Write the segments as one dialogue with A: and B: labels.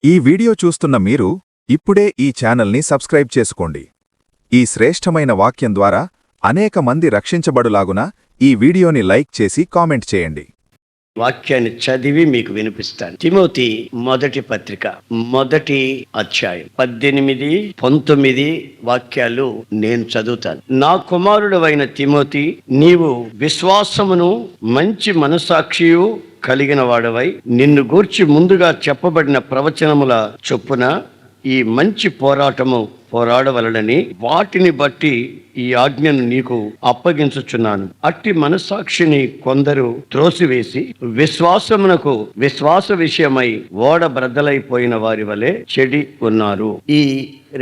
A: ఈ వీడియో చూస్తున్న మీరు ఇప్పుడే ఈ ఛానల్ని సబ్స్క్రైబ్ చేసుకోండి. ఈ శ్రేష్టమైన వాక్యం ద్వారా అనేక మంది రక్షించబడులాగున ఈ వీడియోని లైక్ చేసి కామెంట్ చేయండి.
B: వాక్యాన్ని చదివి మీకు వినిపిస్తాను. తిమోతి మొదటి పత్రిక మొదటి అధ్యాయం 18, 19 వాక్యాలు నేను చదువుతాను. నా కుమారుడు అయిన తిమోతి, నీవు విశ్వాసమును మంచి మనస్సాక్షియు కలిగిన వాడవై నిన్ను గూర్చి ముందుగా చెప్పబడిన ప్రవచనముల చొప్పున ఈ మంచి పోరాటము పోరాడవలనని వాటిని బట్టి ఈ ఆజ్ఞను నీకు అప్పగించుచున్నాను. అట్టి మనస్సాక్షిని కొందరు త్రోసివేసి విశ్వాసమునకు విశ్వాస విషయమై ఓడ బ్రద్దలైపోయిన వారి వలె చెడి ఉన్నారు. ఈ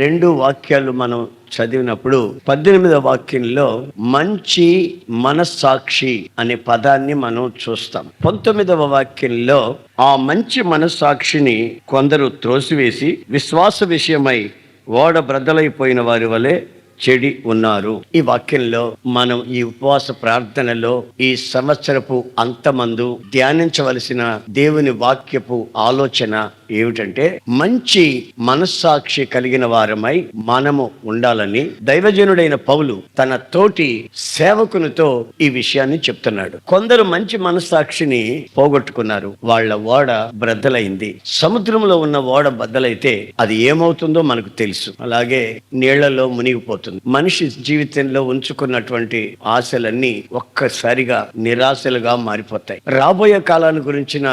B: రెండు వాక్యాలు మనం చదివినప్పుడు 18వ వాక్యంలో మంచి మనస్సాక్షి అనే పదాన్ని మనం చూస్తాం. 19వ వాక్యంలో ఆ మంచి మనస్సాక్షిని కొందరు త్రోసివేసి విశ్వాస విషయమై ఓడ బ్రద్దలైపోయిన వారి వలె చెడి ఉన్నారు. ఈ వాక్యంలో మనం ఈ ఉపవాస ప్రార్థనలో ఈ సంవత్సరపు అంతమందు ధ్యానించవలసిన దేవుని వాక్యపు ఆలోచన ఏమిటంటే, మంచి మనస్సాక్షి కలిగిన వారమై మనము ఉండాలని దైవజనుడైన పౌలు తన తోటి సేవకునితో ఈ విషయాన్ని చెప్తున్నాడు. కొందరు మంచి మనస్సాక్షిని పోగొట్టుకున్నారు. వాళ్ళ ఓడ బ్రద్దలైంది. సముద్రంలో ఉన్న ఓడ బద్దలైతే అది ఏమవుతుందో మనకు తెలుసు. అలాగే నీళ్లలో మునిగిపోతుంది. మనిషి జీవితంలో ఉంచుకున్నటువంటి ఆశలన్నీ ఒక్కసారిగా నిరాశలుగా మారిపోతాయి. రాబోయే కాలాన్ని గురించిన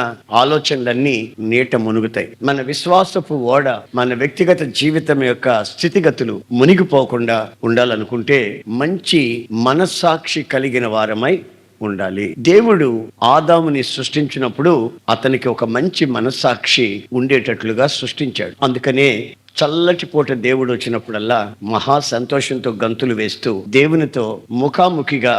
B: ఆలోచనలన్నీ నీట మునుగుతాయి. మన విశ్వాసపు ఓడ, మన వ్యక్తిగత జీవితం యొక్క స్థితిగతులు మునిగిపోకుండా ఉండాలనుకుంటే మంచి మనస్సాక్షి కలిగిన వారమై ఉండాలి. దేవుడు ఆదాముని సృష్టించినప్పుడు అతనికి ఒక మంచి మనస్సాక్షి ఉండేటట్లుగా సృష్టించాడు. అందుకనే చల్లటి పూట దేవుడు వచ్చినప్పుడల్లా మహా సంతోషంతో గంతులు వేస్తూ దేవునితో ముఖాముఖిగా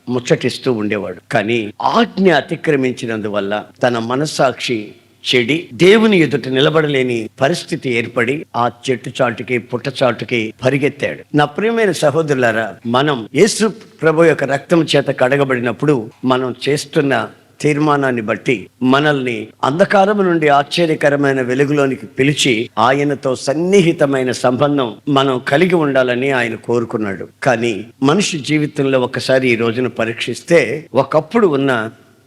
B: ముచ్చటిస్తూ ఉండేవాడు. కానీ ఆజ్ఞ అతిక్రమించినందువల్ల తన మనస్సాక్షి చెడి దేవుని ఎదుట నిలబడలేని పరిస్థితి ఏర్పడి ఆ చెట్టు చాటుకి పుట్ట చాటుకి పరిగెత్తాడు. నా ప్రియమైన సహోదరులారా, మనం యేసు ప్రభు యొక్క రక్తం చేత కడగబడినప్పుడు మనం చేస్తున్న తీర్మానాన్ని బట్టి మనల్ని అంధకారము నుండి ఆశ్చర్యకరమైన వెలుగులోనికి పిలిచి ఆయనతో సన్నిహితమైన సంబంధం మనం కలిగి ఉండాలని ఆయన కోరుకున్నాడు. కానీ మనిషి జీవితంలో ఒకసారి ఈ రోజును పరీక్షిస్తే ఒకప్పుడు ఉన్న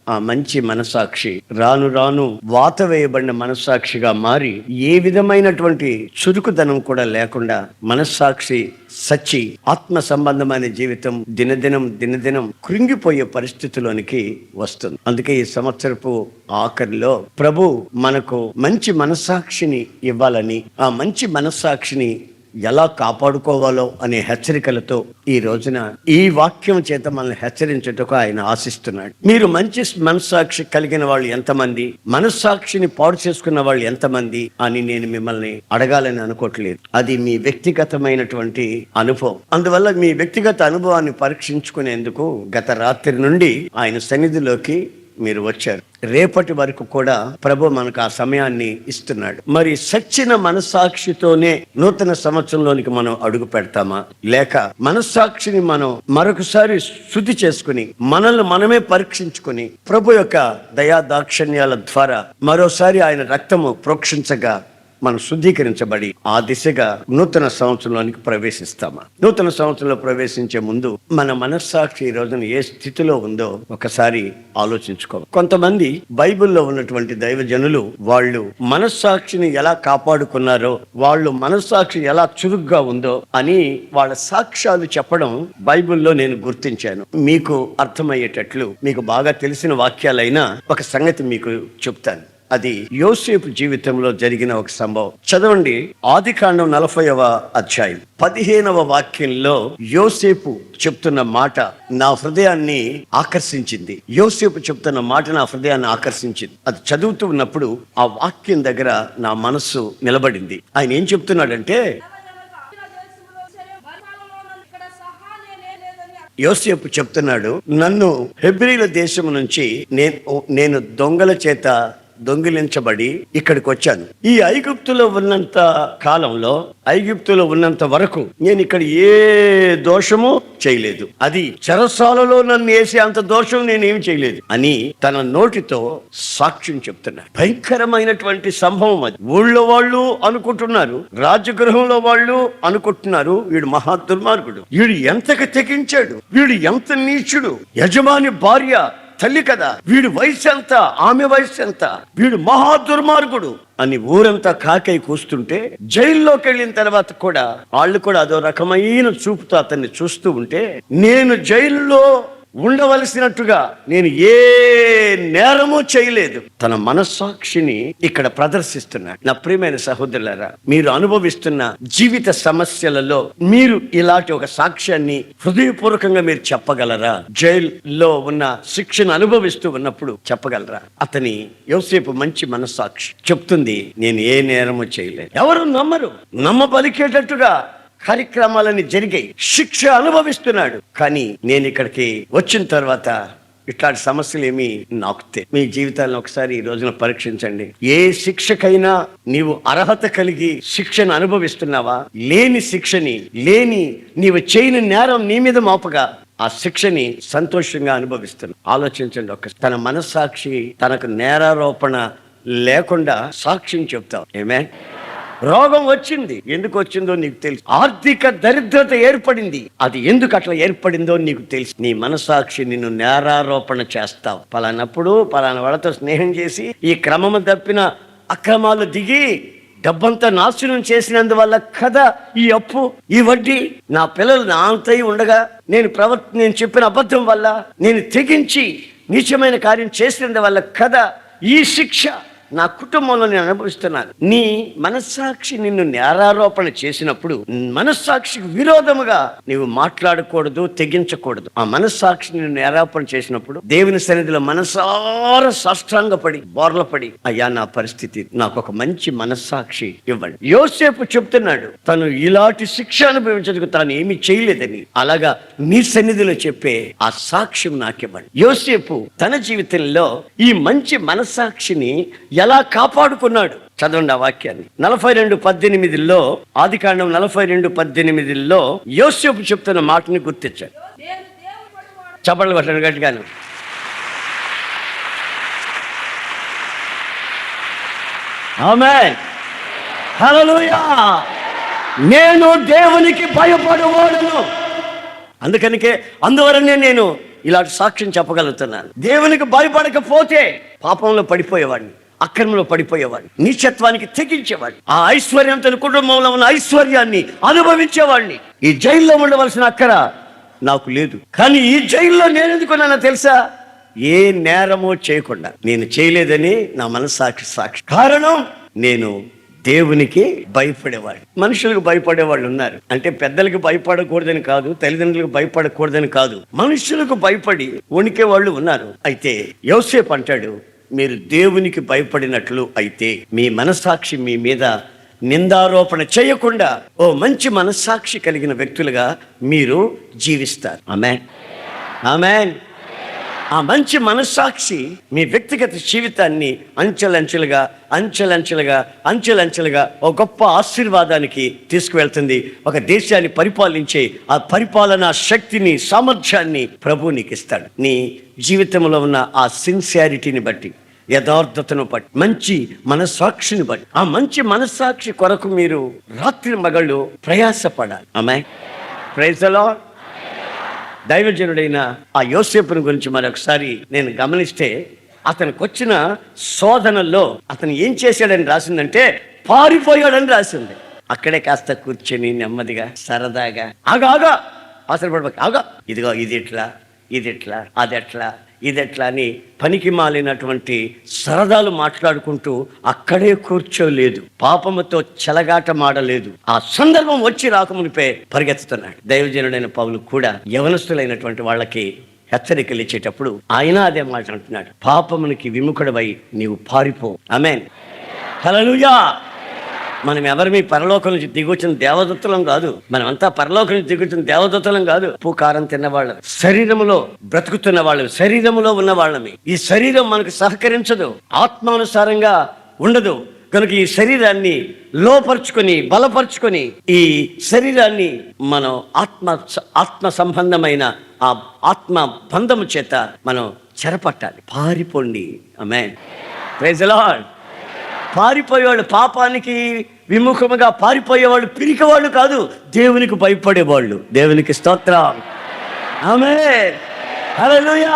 B: ఆ మంచి మనస్సాక్షి రాను రాను వాత వేయబడిన మనస్సాక్షిగా మారి ఏ విధమైనటువంటి చురుకుదనం కూడా లేకుండా మనస్సాక్షి సచ్చి ఆత్మ సంబంధమైన జీవితం దినదినం కృంగిపోయే పరిస్థితిలోనికి వస్తుంది. అందుకే ఈ సంవత్సరపు ఆఖరిలో ప్రభు మనకు మంచి మనస్సాక్షిని ఇవ్వాలని, ఆ మంచి మనస్సాక్షిని ఎలా కాపాడుకోవాలో అనే హెచ్చరికలతో ఈ రోజున ఈ వాక్యం చేత మనల్ని హెచ్చరించుటకు ఆయన ఆశిస్తున్నాడు. మీరు మంచి మనస్సాక్షి కలిగిన వాళ్ళు ఎంతమంది, మనస్సాక్షిని పాడు చేసుకున్న వాళ్ళు ఎంతమంది అని నేను మిమ్మల్ని అడగాలని అనుకోవట్లేదు. అది మీ వ్యక్తిగతమైనటువంటి అనుభవం. అందువల్ల మీ వ్యక్తిగత అనుభవాన్ని పరీక్షించుకునేందుకు గత రాత్రి నుండి ఆయన సన్నిధిలోకి మీరు వచ్చారు. రేపటి వరకు కూడా ప్రభు మనకు ఆ సమయాన్ని ఇస్తున్నాడు. మరి సచ్చిన మనస్సాక్షితోనే నూతన సంవత్సరంలోనికి మనం అడుగు పెడతామా, లేక మనస్సాక్షిని మనం మరొకసారి శుద్ధి చేసుకుని మనల్ని మనమే పరీక్షించుకుని ప్రభు యొక్క దయా దాక్షిణ్యాల ద్వారా మరోసారి ఆయన రక్తము ప్రోక్షించగా మనం శుద్ధీకరించబడి ఆ దిశగా నూతన సంవత్సరంలోనికి ప్రవేశిస్తామా? నూతన సంవత్సరంలో ప్రవేశించే ముందు మన మనస్సాక్షి ఈ రోజున ఏ స్థితిలో ఉందో ఒకసారి ఆలోచించుకోవాలి. కొంతమంది బైబిల్లో ఉన్నటువంటి దైవజనులు వాళ్ళు మనస్సాక్షిని ఎలా కాపాడుకున్నారో, వాళ్ళు మనస్సాక్షి ఎలా చురుగ్గా ఉందో అని వాళ్ళ సాక్ష్యాలు చెప్పడం బైబిల్లో నేను గుర్తించాను. మీకు అర్థమయ్యేటట్లు మీకు బాగా తెలిసిన వాక్యాలైనా ఒక సంగతి మీకు చెప్తాను. అది యోసేపు జీవితంలో జరిగిన ఒక సంభవం. చదవండి, ఆదికాండం 40వ అధ్యాయం 15వ వాక్యంలో యోసేపు చెప్తున్న మాట నా హృదయాన్ని ఆకర్షించింది. యోసేపు చెప్తున్న మాట నా హృదయాన్ని ఆకర్షించింది. అది చదువుతూ ఉన్నప్పుడు ఆ వాక్యం దగ్గర నా మనస్సు నిలబడింది. ఆయన ఏం చెప్తున్నాడంటే, యోసేపు చెప్తున్నాడు, నన్ను హెబ్రీల దేశం నుంచి నేను దొంగల చేత దొంగిలించబడి ఇక్కడికి వచ్చాను. ఈ ఐగుప్తులో ఉన్నంత కాలంలో, ఐగుప్తులో ఉన్నంత వరకు నేను ఇక్కడ ఏ దోషము చేయలేదు. అది చెరసాలలో నన్ను వేసే అంత దోషం నేనేం చేయలేదు అని తన నోటితో సాక్ష్యం చెప్తున్నాడు. భయంకరమైనటువంటి సంభవం అది. ఊళ్ళో వాళ్ళు అనుకుంటున్నారు, రాజగృహంలో వాళ్ళు అనుకుంటున్నారు, వీడు మహా దుర్మార్గుడు, వీడు ఎంతగా తెగించాడు, వీడు ఎంత నీచుడు, యజమాని భార్య తల్లి కదా, వీడి వయసు ఎంత, ఆమె వయసు ఎంత, వీడు మహా దుర్మార్గుడు అని ఊరంతా కాకై కూస్తుంటే, జైల్లోకి వెళ్ళిన తర్వాత కూడా వాళ్ళు కూడా అదో రకమైన చూపుతో అతన్ని చూస్తూ ఉంటే, నేను జైల్లో ఉండవలసినట్టుగా నేను ఏ నేరమూ చేయలేదు. తన మనస్సాక్షిని ఇక్కడ ప్రదర్శిస్తున్నాడు. నా ప్రియమైన సహోదరులారా, మీరు అనుభవిస్తున్న జీవిత సమస్యలలో మీరు ఇలాంటి ఒక సాక్ష్యాన్ని హృదయపూర్వకంగా మీరు చెప్పగలరా? జైల్లో ఉన్న శిక్షను అనుభవిస్తూ ఉన్నప్పుడు చెప్పగలరా? అతని యోసేపు మంచి మనస్సాక్షి చెప్తుంది, నేను ఏ నేరము చేయలేదు. ఎవరు నమ్మరు, నమ్మబలికేటట్టుగా కార్యక్రమాలని జరిగాయి, శిక్ష అనుభవిస్తున్నాడు. కానీ నేను ఇక్కడికి వచ్చిన తర్వాత ఇట్లాంటి సమస్యలు ఏమి నాకు మీ జీవితాలను ఒకసారి ఈ రోజున పరీక్షించండి. ఏ శిక్షకైనా నీవు అర్హత కలిగి శిక్షను అనుభవిస్తున్నావా? లేని శిక్షని, లేని నీవు చేయని నేరం నీ మీద మోపగా ఆ శిక్షని సంతోషంగా అనుభవిస్తున్నావు. ఆలోచించండి ఒక్కసారి. తన మనస్సాక్షి తనకు నేరారోపణ లేకుండా సాక్ష్యం చెప్తావు. ఏమే రోగం వచ్చింది, ఎందుకు వచ్చిందో నీకు తెలుసు. ఆర్థిక దరిద్రత ఏర్పడింది, అది ఎందుకు అట్లా ఏర్పడిందో నీకు తెలుసు. నీ మనసాక్షి నిన్ను నేరారోపణ చేస్తావు. పలానప్పుడు పలానా వాళ్ళతో స్నేహం చేసి ఈ క్రమము తప్పిన అక్రమాలు దిగి డబ్బంతా నాశనం చేసినందువల్ల కదా ఈ అప్పు, ఈ వడ్డీ. నా పిల్లలు నా అంతై ఉండగా నేను చెప్పిన అబద్ధం వల్ల, నేను తెగించి నీచమైన కార్యం చేసినందువల్ల కదా ఈ శిక్ష నా కుటుంబంలో నేను అనుభవిస్తున్నాను. నీ మనస్సాక్షి నిన్ను నేరారోపణ చేసినప్పుడు మనస్సాక్షికి విరోధముగా నీవు మాట్లాడకూడదు, తెగించకూడదు. ఆ మనస్సాక్షి నిన్ను నేరారోపణ చేసినప్పుడు దేవుని సన్నిధిలో మనసారా సాష్టాంగపడి బోర్లపడి, అయ్యా నా పరిస్థితి, నాకు ఒక మంచి మనస్సాక్షి ఇవ్వండి. యోసేపు చెప్తున్నాడు, తను ఇలాంటి శిక్ష అనుభవించడానికి తాను ఏమి చేయలేదని. అలాగా నీ సన్నిధిలో చెప్పే ఆ సాక్ష్యం నాకివ్వండి. యోసేపు తన జీవితంలో ఈ మంచి మనస్సాక్షిని ఎలా కాపాడుకున్నాడు? చదవండి ఆ వాక్యాన్ని. 42:18 ఆదికాండం 42:18 యోసేపు చెప్తున్న మాటని గుర్తించాడు. చప్పట్లు కొట్టండి గట్టిగాను. ఆమేన్, హల్లెలూయా. నేను దేవునికి భయపడేవాడును. అందువలనే నేను ఇలాంటి సాక్ష్యం చెప్పగలుగుతున్నాను. దేవునికి భయపడకపోతే పాపంలో పడిపోయేవాడిని, అక్రమంలో పడిపోయేవాడిని, నీచత్వానికి తెగించేవాడిని, ఆ ఐశ్వర్యం తన కుటుంబంలో ఉన్న ఐశ్వర్యాన్ని అనుభవించేవాడిని. ఈ జైల్లో ఉండవలసిన అక్కర నాకు లేదు. కానీ ఈ జైల్లో నేను ఎందుకున్నానో తెలుసా? ఏ నేరమో చేయకుండా. నేను చేయలేదని నా మనస్సాక్షి సాక్షి. కారణం, నేను దేవునికి భయపడేవాడు. మనుషులకు భయపడేవాళ్ళు ఉన్నారు. అంటే పెద్దలకు భయపడకూడదని కాదు, తల్లిదండ్రులకు భయపడకూడదని కాదు, మనుషులకు భయపడి వణికే వాళ్ళు ఉన్నారు. అయితే యోసేపు అంటాడు, మీరు దేవునికి భయపడినట్లు అయితే మీ మనస్సాక్షి మీ మీద నిందారోపణ చేయకుండా ఓ మంచి మనస్సాక్షి కలిగిన వ్యక్తులుగా మీరు జీవిస్తారు. ఆమేన్, ఆమేన్. ఆ మంచి మనస్సాక్షి మీ వ్యక్తిగత జీవితాన్ని అంచెలంచెలుగా అంచెలంచెలుగా ఒక గొప్ప ఆశీర్వాదానికి తీసుకువెళ్తుంది. ఒక దేశాన్ని పరిపాలించే ఆ పరిపాలనా శక్తిని, సామర్థ్యాన్ని ప్రభు నీకు ఇస్తాడు. నీ జీవితంలో ఉన్న ఆ సిన్సియారిటీని బట్టి, యథార్థతను బట్టి, మంచి మనస్సాక్షిని బట్టి, ఆ మంచి మనస్సాక్షి కొరకు మీరు రాత్రి మగళ్ళు ప్రయాసపడాలి. ఆమేన్, ప్రైజ్ ది లార్డ్. దైవజనుడైన ఆ యోసేపుని గురించి మరొకసారి నేను గమనిస్తే, అతనికి వచ్చిన శోధనల్లో అతను ఏం చేశాడని రాసిందంటే పారిపోయాడని రాసింది. అక్కడే కాస్త కూర్చొని నెమ్మదిగా సరదాగా ఆగా అవసరపడబాక, ఆగా, ఇదిగో ఇది ఎట్లా అది ఎట్లా అని పనికి మాలినటువంటి సరదాలు మాట్లాడుకుంటూ అక్కడే కూర్చోలేదు, పాపముతో చెలగాట మాడలేదు. ఆ సందర్భం వచ్చి రాకమునిపే పరిగెత్తుతున్నాడు. దైవజనుడైన పౌలు కూడా యవనస్తులైనటువంటి వాళ్ళకి హెచ్చరికలు ఇచ్చేటప్పుడు ఆయన అదే మాట అంటున్నాడు, పాపమునికి విముఖుడవై నీవు పారిపో. ఆమేన్, హల్లెలూయా. మనం ఎవరు మీ పరలోకం నుంచి దిగొచ్చిన దేవదత్తులం కాదు. మనమంతా పరలోకం నుంచి దిగొచ్చిన దేవదత్తులం కాదు. ఉప్పు కారం తిన్నవాళ్ళం, శరీరంలో బ్రతుకుతున్న వాళ్ళం, శరీరంలో ఉన్న వాళ్ళమి. ఈ శరీరం మనకు సహకరించదు, ఆత్మానుసారంగా ఉండదు. కనుక ఈ శరీరాన్ని లోపరుచుకొని బలపరుచుకొని ఈ శరీరాన్ని మనం ఆత్మ సంబంధమైన ఆ ఆత్మ బంధము చేత మనం చెరపట్టాలి. పారిపోండి. ఆమేన్. Praise the Lord. పారిపోయేవాళ్ళు, పాపానికి విముఖముగా పారిపోయేవాళ్ళు పిరికివాళ్ళు కాదు, దేవునికి భయపడేవాళ్ళు. దేవునికి స్తోత్రం. ఆమేన్. హల్లెలూయా.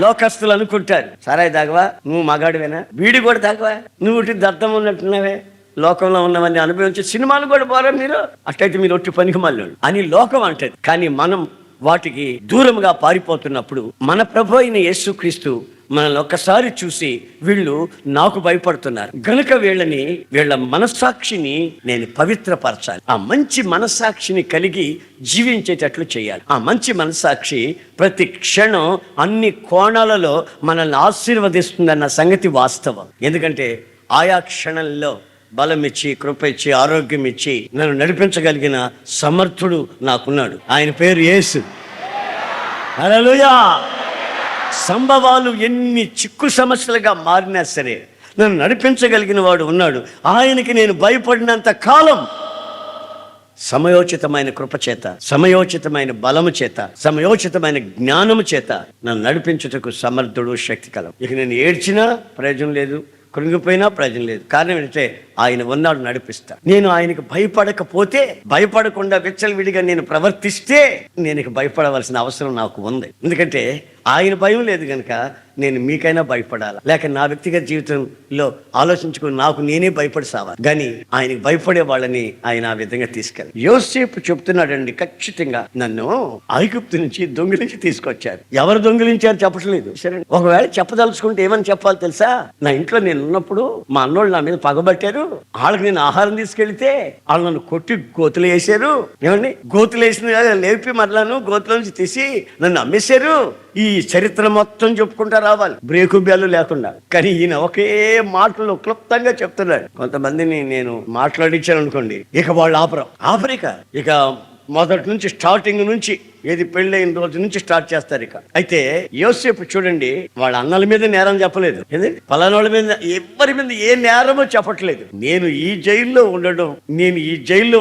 B: లోకస్తులు అనుకుంటారు, సరే తాగవా, నువ్వు మగాడివేనా, వీడి కూడా తాగవా, నువ్వు ఒట్టి దద్దం ఉన్నట్టున్నావే, లోకంలో ఉన్నవన్నీ అనుభవించే సినిమాలు కూడా పోరా మీరు, అట్టయితే మీరు ఒట్టి పనికి మళ్ళీ అని లోకం అంటది. కానీ మనం వాటికి దూరంగా పారిపోతున్నప్పుడు మన ప్రభు అయిన యేసుక్రీస్తు మనల్ని ఒక్కసారి చూసి వీళ్ళు నాకు భయపడుతున్నారు గనుక వీళ్ళ మనస్సాక్షిని నేను పవిత్రపరచాలి, ఆ మంచి మనస్సాక్షిని కలిగి జీవించేటట్లు చేయాలి. ఆ మంచి మనస్సాక్షి ప్రతి క్షణం అన్ని కోణాలలో మనల్ని ఆశీర్వదిస్తుందన్న సంగతి వాస్తవం. ఎందుకంటే ఆయా క్షణంలో బలం ఇచ్చి, కృప ఇచ్చి, ఆరోగ్యం ఇచ్చి నన్ను నడిపించగలిగిన సమర్థుడు నాకున్నాడు. ఆయన పేరు యేసు. హల్లెలూయా. సంభవాలు ఎన్ని చిక్కు సమస్యలుగా మారినా సరే నన్ను నడిపించగలిగిన వాడు ఉన్నాడు. ఆయనకి నేను భయపడినంత కాలం సమయోచితమైన కృప చేత, సమయోచితమైన బలము చేత, సమయోచితమైన జ్ఞానము చేత నన్ను నడిపించుటకు సమర్థుడు, శక్తి కలం. ఇక నేను ఏడ్చినా ప్రయోజనం లేదు, కృంగిపోయినా ప్రయోజనం లేదు. కారణం ఏంటంటే ఆయన ఉన్నాడు, నడిపిస్తా. నేను ఆయనకు భయపడకపోతే, భయపడకుండా విచ్చలవిడిగా నేను ప్రవర్తిస్తే నేను ఇక భయపడవలసిన అవసరం నాకు ఉంది. ఎందుకంటే ఆయన భయం లేదు కనుక నేను మీకైనా భయపడాలి. లేక నా వ్యక్తిగత జీవితంలో ఆలోచించుకుని నాకు నేనే భయపడి సావాలి. కానీ ఆయనకి భయపడే వాళ్ళని ఆయన ఆ విధంగా తీసుకెళ్ళి. యోసేపు చెప్తున్నాడండి, ఖచ్చితంగా నన్ను ఐగుప్తు నుంచి దొంగిలించి తీసుకొచ్చారు. ఎవరు దొంగిలించారు చెప్పట్లేదు. సరే, ఒకవేళ చెప్పదలుచుకుంటే ఏమని చెప్పాలి తెలుసా? నా ఇంట్లో నేను ఉన్నప్పుడు మా అన్నోళ్ళు నా మీద పగబట్టారు, వాళ్ళకి నేను ఆహారం తీసుకెళ్తే వాళ్ళు నన్ను కొట్టి గోతులు వేసారు. ఏమండి, గోతులు వేసిన లేపి మరలాను గోతుల నుంచి తీసి నన్ను అమ్మేశారు. ఈ చరిత్ర మొత్తం చెప్పుకుంటా రావాలి, బ్రేకు బేలు లేకుండా. కానీ ఈయన ఒకే మాటలు క్లుప్తంగా చెప్తున్నాడు. కొంతమందిని నేను మాట్లాడించాను అనుకోండి, ఇక వాళ్ళు ఆపరిక ఇక మొదటి నుంచి, స్టార్టింగ్ నుంచి, ఏది పెళ్ళైన రోజు నుంచి స్టార్ట్ చేస్తారు. ఇక అయితే యోసేపు చూడండి, వాళ్ళ అన్నల మీద నేరం చెప్పలేదు, పలానోళ్ళ మీద, ఎవరి మీద ఏ నేరమో చెప్పట్లేదు. నేను ఈ జైల్లో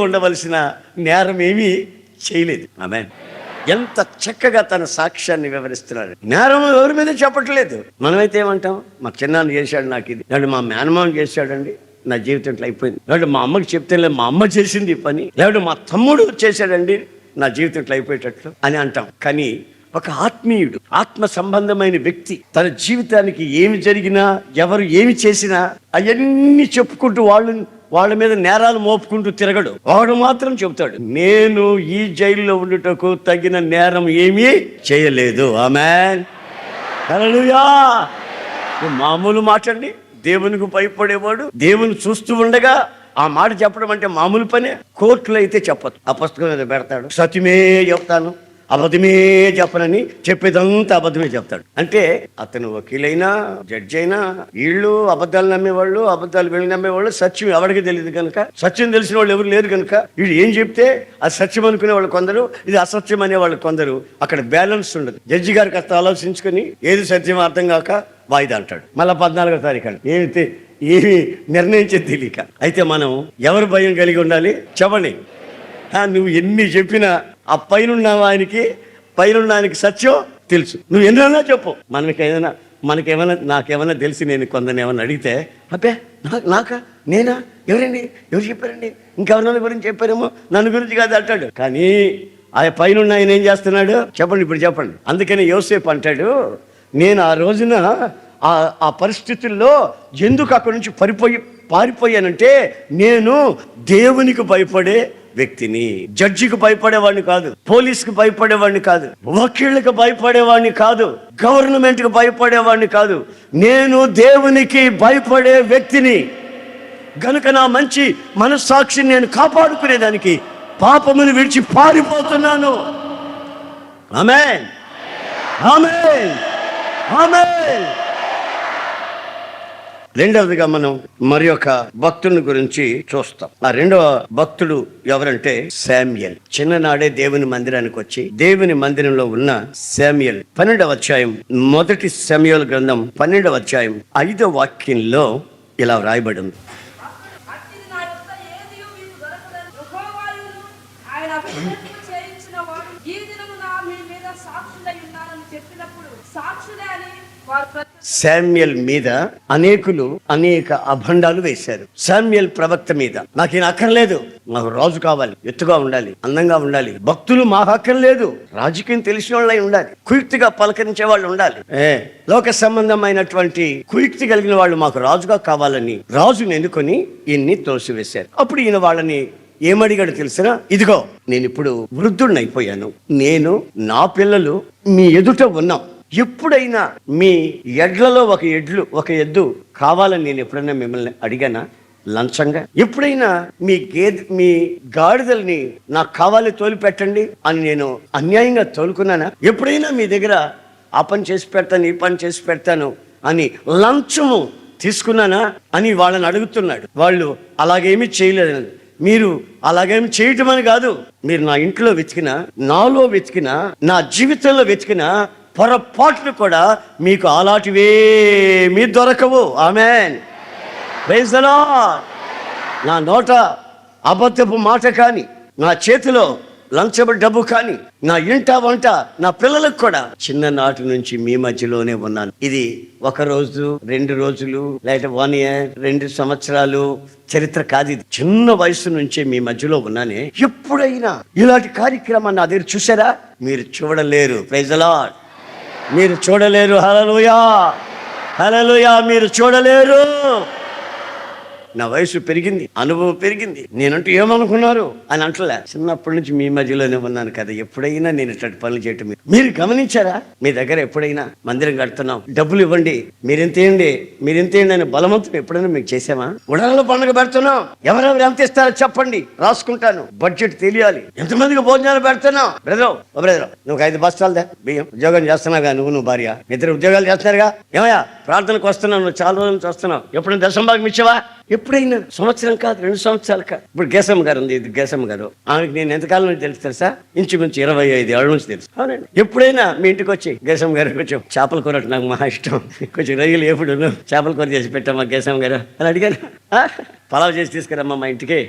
B: ఉండవలసిన నేరం ఏమీ చేయలేదు. ఆమేన్. ఎంత చక్కగా తన సాక్ష్యాన్ని వివరిస్తున్నాడు. నేరం ఎవరి మీద చెప్పట్లేదు. మనమైతే ఏమంటాం, మా చిన్నాన్న చేశాడు నాకు ఇది, లేదంటే మా మేనమామ చేశాడండి నా జీవితం ఇట్లా అయిపోయింది, లేదంటే మా అమ్మకి చెప్తే మా అమ్మ చేసింది ఈ పని, లేదంటే మా తమ్ముడు చేశాడండి నా జీవితం ఇట్లా అయిపోయేటట్లు అని అంటాం. కానీ ఒక ఆత్మీయుడు, ఆత్మ సంబంధమైన వ్యక్తి తన జీవితానికి ఏమి జరిగినా, ఎవరు ఏమి చేసినా అవన్నీ చెప్పుకుంటూ వాళ్ళ మీద నేరాలు మోపుకుంటూ తిరగడు. వాడు మాత్రం చెబుతాడు, నేను ఈ జైల్లో ఉండుటకు తగిన నేరం ఏమీ చేయలేదు. ఆమేన్. హల్లెలూయా. మామూలు మాటండి. దేవునికి భయపడేవాడు దేవుని చూస్తూ ఉండగా ఆ మాట చెప్పడం అంటే మామూలు పనే. కోర్టులో అయితే చెప్పదు, ఆ పుస్తకం మీద పెడతాడు, సత్యమే చెప్తాను, అబద్ధమే చెప్పనని, చెప్పేదంతా అబద్ధమే చెప్తాడు. అంటే అతను వకీలైనా, జడ్జి అయినా, వీళ్ళు అబద్ధాలు నమ్మేవాళ్ళు, వీళ్ళు నమ్మేవాళ్ళు. సత్యం ఎవరికి తెలియదు కనుక, సత్యం తెలిసిన వాళ్ళు ఎవరు లేరు కనుక వీళ్ళు ఏం చెప్తే అది సత్యం అనుకునే వాళ్ళు కొందరు, ఇది అసత్యం అనేవాళ్ళు కొందరు. అక్కడ బ్యాలెన్స్ ఉండదు. జడ్జి గారికి కాస్త ఆలోచించుకొని ఏది సత్యం అర్థం కాక వాయిదా అంటాడు. మళ్ళీ 14వ తారీఖు ఏమి నిర్ణయించేది తెలియక. అయితే మనం ఎవరు భయం కలిగి ఉండాలి చెప్పండి? నువ్వు ఎన్ని చెప్పినా ఆ పైన ఆయనకి సత్యం తెలుసు. నువ్వు ఎన్నైనా చెప్పు. నాకేమైనా తెలిసి నేను కొందరిని ఏమన్నా అడిగితే, అబ్బే నేనా, ఎవరు చెప్పారండి, ఇంకెవరి గురించి చెప్పారేమో, నన్ను గురించి కాదు అంటాడు. కానీ ఆ పైన ఆయన ఏం చేస్తున్నాడు చెప్పండి, ఇప్పుడు చెప్పండి. అందుకని యోసేపు అంటాడు, నేను ఆ రోజున ఆ పరిస్థితుల్లో ఎందుకు అక్కడి నుంచి పారిపోయానంటే, నేను దేవునికి భయపడే వ్యక్తిని, జడ్జికి భయపడేవాడిని కాదు, పోలీసుకి భయపడేవాడిని కాదు, వకీళ్ళకి భయపడేవాడిని కాదు, గవర్నమెంట్కి భయపడేవాడిని కాదు, నేను దేవునికి భయపడే వ్యక్తిని. గనుక నా మంచి మనస్సాక్షిని నేను కాపాడుకునేదానికి పాపమును విడిచి పారిపోతున్నాను. ఆమేన్. ఆమేన్. ఆమేన్. రెండవదిగా మనం మరి ఒక భక్తుని గురించి చూస్తాం. ఆ రెండవ భక్తుడు ఎవరంటే శామ్యూయల్. చిన్ననాడే దేవుని మందిరానికి వచ్చి దేవుని మందిరంలో ఉన్న శామ్యూయల్ 12వ అధ్యాయం, మొదటి శామ్యూయల్ గ్రంథం 12వ అధ్యాయం 5వ వాక్యంలో ఇలా వ్రాయబడి ఉంది. శామ్యూయల్ మీద అనేకులు అనేక అభండాలు వేశారు. శామ్యూయల్ ప్రవక్త మీద నాకు ఈయన అక్కర్లేదు, నాకు రాజు కావాలి, ఎత్తుగా ఉండాలి, అందంగా ఉండాలి. భక్తులు మాకు అక్కర్లేదు, రాజకీయం తెలిసిన వాళ్ళై ఉండాలి, కుయుక్తిగా పలకరించే వాళ్ళు ఉండాలి, లోక సంబంధమైనటువంటి కుయుక్తి కలిగిన వాళ్ళు మాకు రాజుగా కావాలని రాజుని ఎన్నుకొని ఈయన్ని తోసివేశారు. అప్పుడు ఈయన వాళ్ళని ఏమడిగాడు తెలిసినా, ఇదిగో నేను ఇప్పుడు వృద్ధుడిని అయిపోయాను, నేను నా పిల్లలు మీ ఎదుట ఉన్నాం, ఎప్పుడైనా మీ ఎడ్లలో ఒక ఎద్దు కావాలని నేను ఎప్పుడైనా మిమ్మల్ని అడిగానా లంచంగా? ఎప్పుడైనా మీ గాడిదల్ని నాకు కావాలి తోలి పెట్టండి అని నేను అన్యాయంగా తోలుకున్నానా? ఎప్పుడైనా మీ దగ్గర ఆ పని చేసి పెడతాను, ఈ పని చేసి పెడతాను అని లంచము తీసుకున్నానా అని వాళ్ళని అడుగుతున్నాడు. వాళ్ళు అలాగేమీ చేయలేదు. మీరు అలాగేమి చేయటం అని కాదు, మీరు నా ఇంట్లో వెతికినా, నాలో వెతికినా, నా జీవితంలో వెతికినా పొరపాట్లు కూడా మీకు అలాంటివేమీ దొరకవు. ఆమేన్, ప్రైజ్ ది లార్డ్. నా నోట అబద్ధపు మాట కానీ, నా చేతిలో లంచబడి డబ్బు కానీ, నా ఇంట వంట, నా పిల్లలకు కూడా చిన్ననాటి నుంచి మీ మధ్యలోనే ఉన్నాను. ఇది 1 రోజు 2 రోజులు లేకపోతే 1 year 2 సంవత్సరాలు చరిత్ర కాదు. ఇది చిన్న వయసు నుంచే మీ మధ్యలో ఉన్నానే. ఎప్పుడైనా ఇలాంటి కార్యక్రమాన్ని నా దగ్గర చూసారా? మీరు చూడలేరు. Praise the lord. మీరు చూడలేరు. హల్లెలూయా, హల్లెలూయా. మీరు చూడలేరు. నా వయసు పెరిగింది, అనుభవం పెరిగింది, నేనంటూ ఏమనుకున్నారు అని అంటలే. చిన్నప్పటి నుంచి మీ మధ్యలోనే ఉన్నాను కదా, ఎప్పుడైనా నేను ఇట్లాంటి పనులు చేయటం మీరు గమనించారా? మీ దగ్గర ఎప్పుడైనా మందిరం కడుతున్నాం, డబ్బులు ఇవ్వండి, మీరెంత అని బలవంతం ఎప్పుడైనా మీకు చేసామా? ఉడాలలో పండుగ పెడుతున్నాం, ఎవరెవరు ఎంత ఇస్తారో చెప్పండి, రాసుకుంటాను, బడ్జెట్ తెలియాలి. ఎంతమందికి భోజనాలు పెడుతున్నాం? బ్రదర్ నువ్వు 5 బస్తాలు బియ్యం, ఉద్యోగం చేస్తున్నావుగా, నువ్వు భార్య, 2 ఉద్యోగాలు చేస్తున్నారుగా, ఏమయ్యా ప్రార్థనకు వస్తున్నావు, నువ్వు చాలా రోజుల నుంచి వస్తున్నావు, ఎప్పుడైనా దశంభాగం ఇచ్చావా? ఎప్పుడైనా సంవత్సరం కాదు, 2 సంవత్సరాలు కాదు. ఇప్పుడు గేసమ్మ గారు ఉంది, ఇది గేసమ్మ గారు, ఆమెకి నేను ఎంతకాలం నుంచి తెలుసా? ఇంచుమించు 25 ఏళ్ళ నుంచి తెలుసు. అవునండి. ఎప్పుడైనా మీ ఇంటికి వచ్చి గేసమ్మ గారు కొంచెం చేపల కూర నాకు మహా ఇష్టం, కొంచెం రొయ్యలు ఎప్పుడు చేపల కూర చేసి పెట్టామా గేసమ్మ గారు అని అడిగాను. పలావ్ చేసి తీసుకురమ్మా మా ఇంటికి,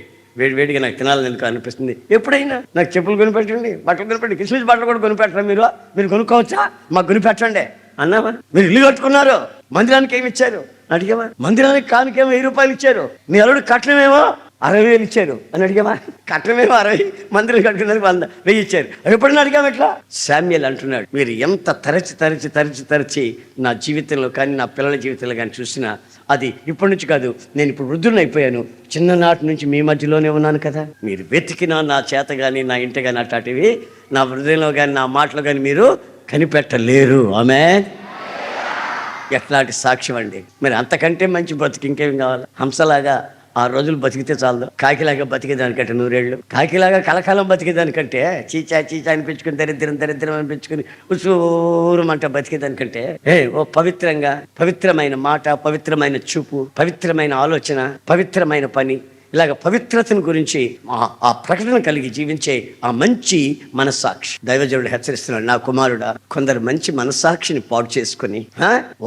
B: వేడిగా నాకు తినాలని ఎందుకు అనిపిస్తుంది. ఎప్పుడైనా నాకు చెప్పులు కొనిపెట్టండి, బట్టలు కొనిపెట్టండి, కిస్మిస్ బట్టలు కూడా కొనిపెట్టరా? మీరు కొనుక్కోవచ్చా? మాకు కొనిపెట్టండి అన్నావా? మీరు ఇల్లు కట్టుకున్నారు, మందిరానికి ఏమి ఇచ్చారు అడిగావా? మందిరానికి కానుకేమో 1000 రూపాయలు ఇచ్చారు, మీ అల్లుడు కట్నమేమో 60,000 ఇచ్చారు అని అడిగావా? కట్నమేమో 60, మందిరం కట్టుకున్నది 100 ఇచ్చారు. ఎప్పుడైనా అడిగాము ఇట్లా? శామ్యూయల్ అంటున్నాడు, మీరు ఎంత తరచి నా జీవితంలో కానీ నా పిల్లల జీవితంలో కానీ చూసినా అది ఇప్పటి నుంచి కాదు, నేను ఇప్పుడు వృద్ధుని అయిపోయాను, చిన్ననాటి నుంచి మీ మధ్యలోనే ఉన్నాను కదా. మీరు వెతికినా నా చేత కానీ నా ఇంట కానీ అట్లాంటివి నా హృదయంలో కానీ నా మాటలో కానీ మీరు కనిపెట్టలేరు. ఆమేన్. ఎట్లాంటి సాక్ష్యం అండి. మరి అంతకంటే మంచి బ్రతికి ఇంకేం కావాలి? హంసలాగా 6 రోజులు బతికితే చాలు. కాకిలాగా బతికేదానికంటే 100 ఏళ్ళు, కాకిలాగా కలకాలం బతికేదానికంటే, చీచా అనిపించుకుని దరిద్రం అనిపించుకుని ఉసూరుమంట బతికేదానికంటే ఓ పవిత్రమైన మాట, పవిత్రమైన చూపు, పవిత్రమైన ఆలోచన, పవిత్రమైన పని, ఇలాగ పవిత్రతను గురించి ఆ ప్రకటన కలిగి జీవించే ఆ మంచి మనస్సాక్షి. దైవజనుడు హెచ్చరిస్తున్నాడు, నా కుమారుడా, కొందరు మంచి మనస్సాక్షిని పాడు చేసుకుని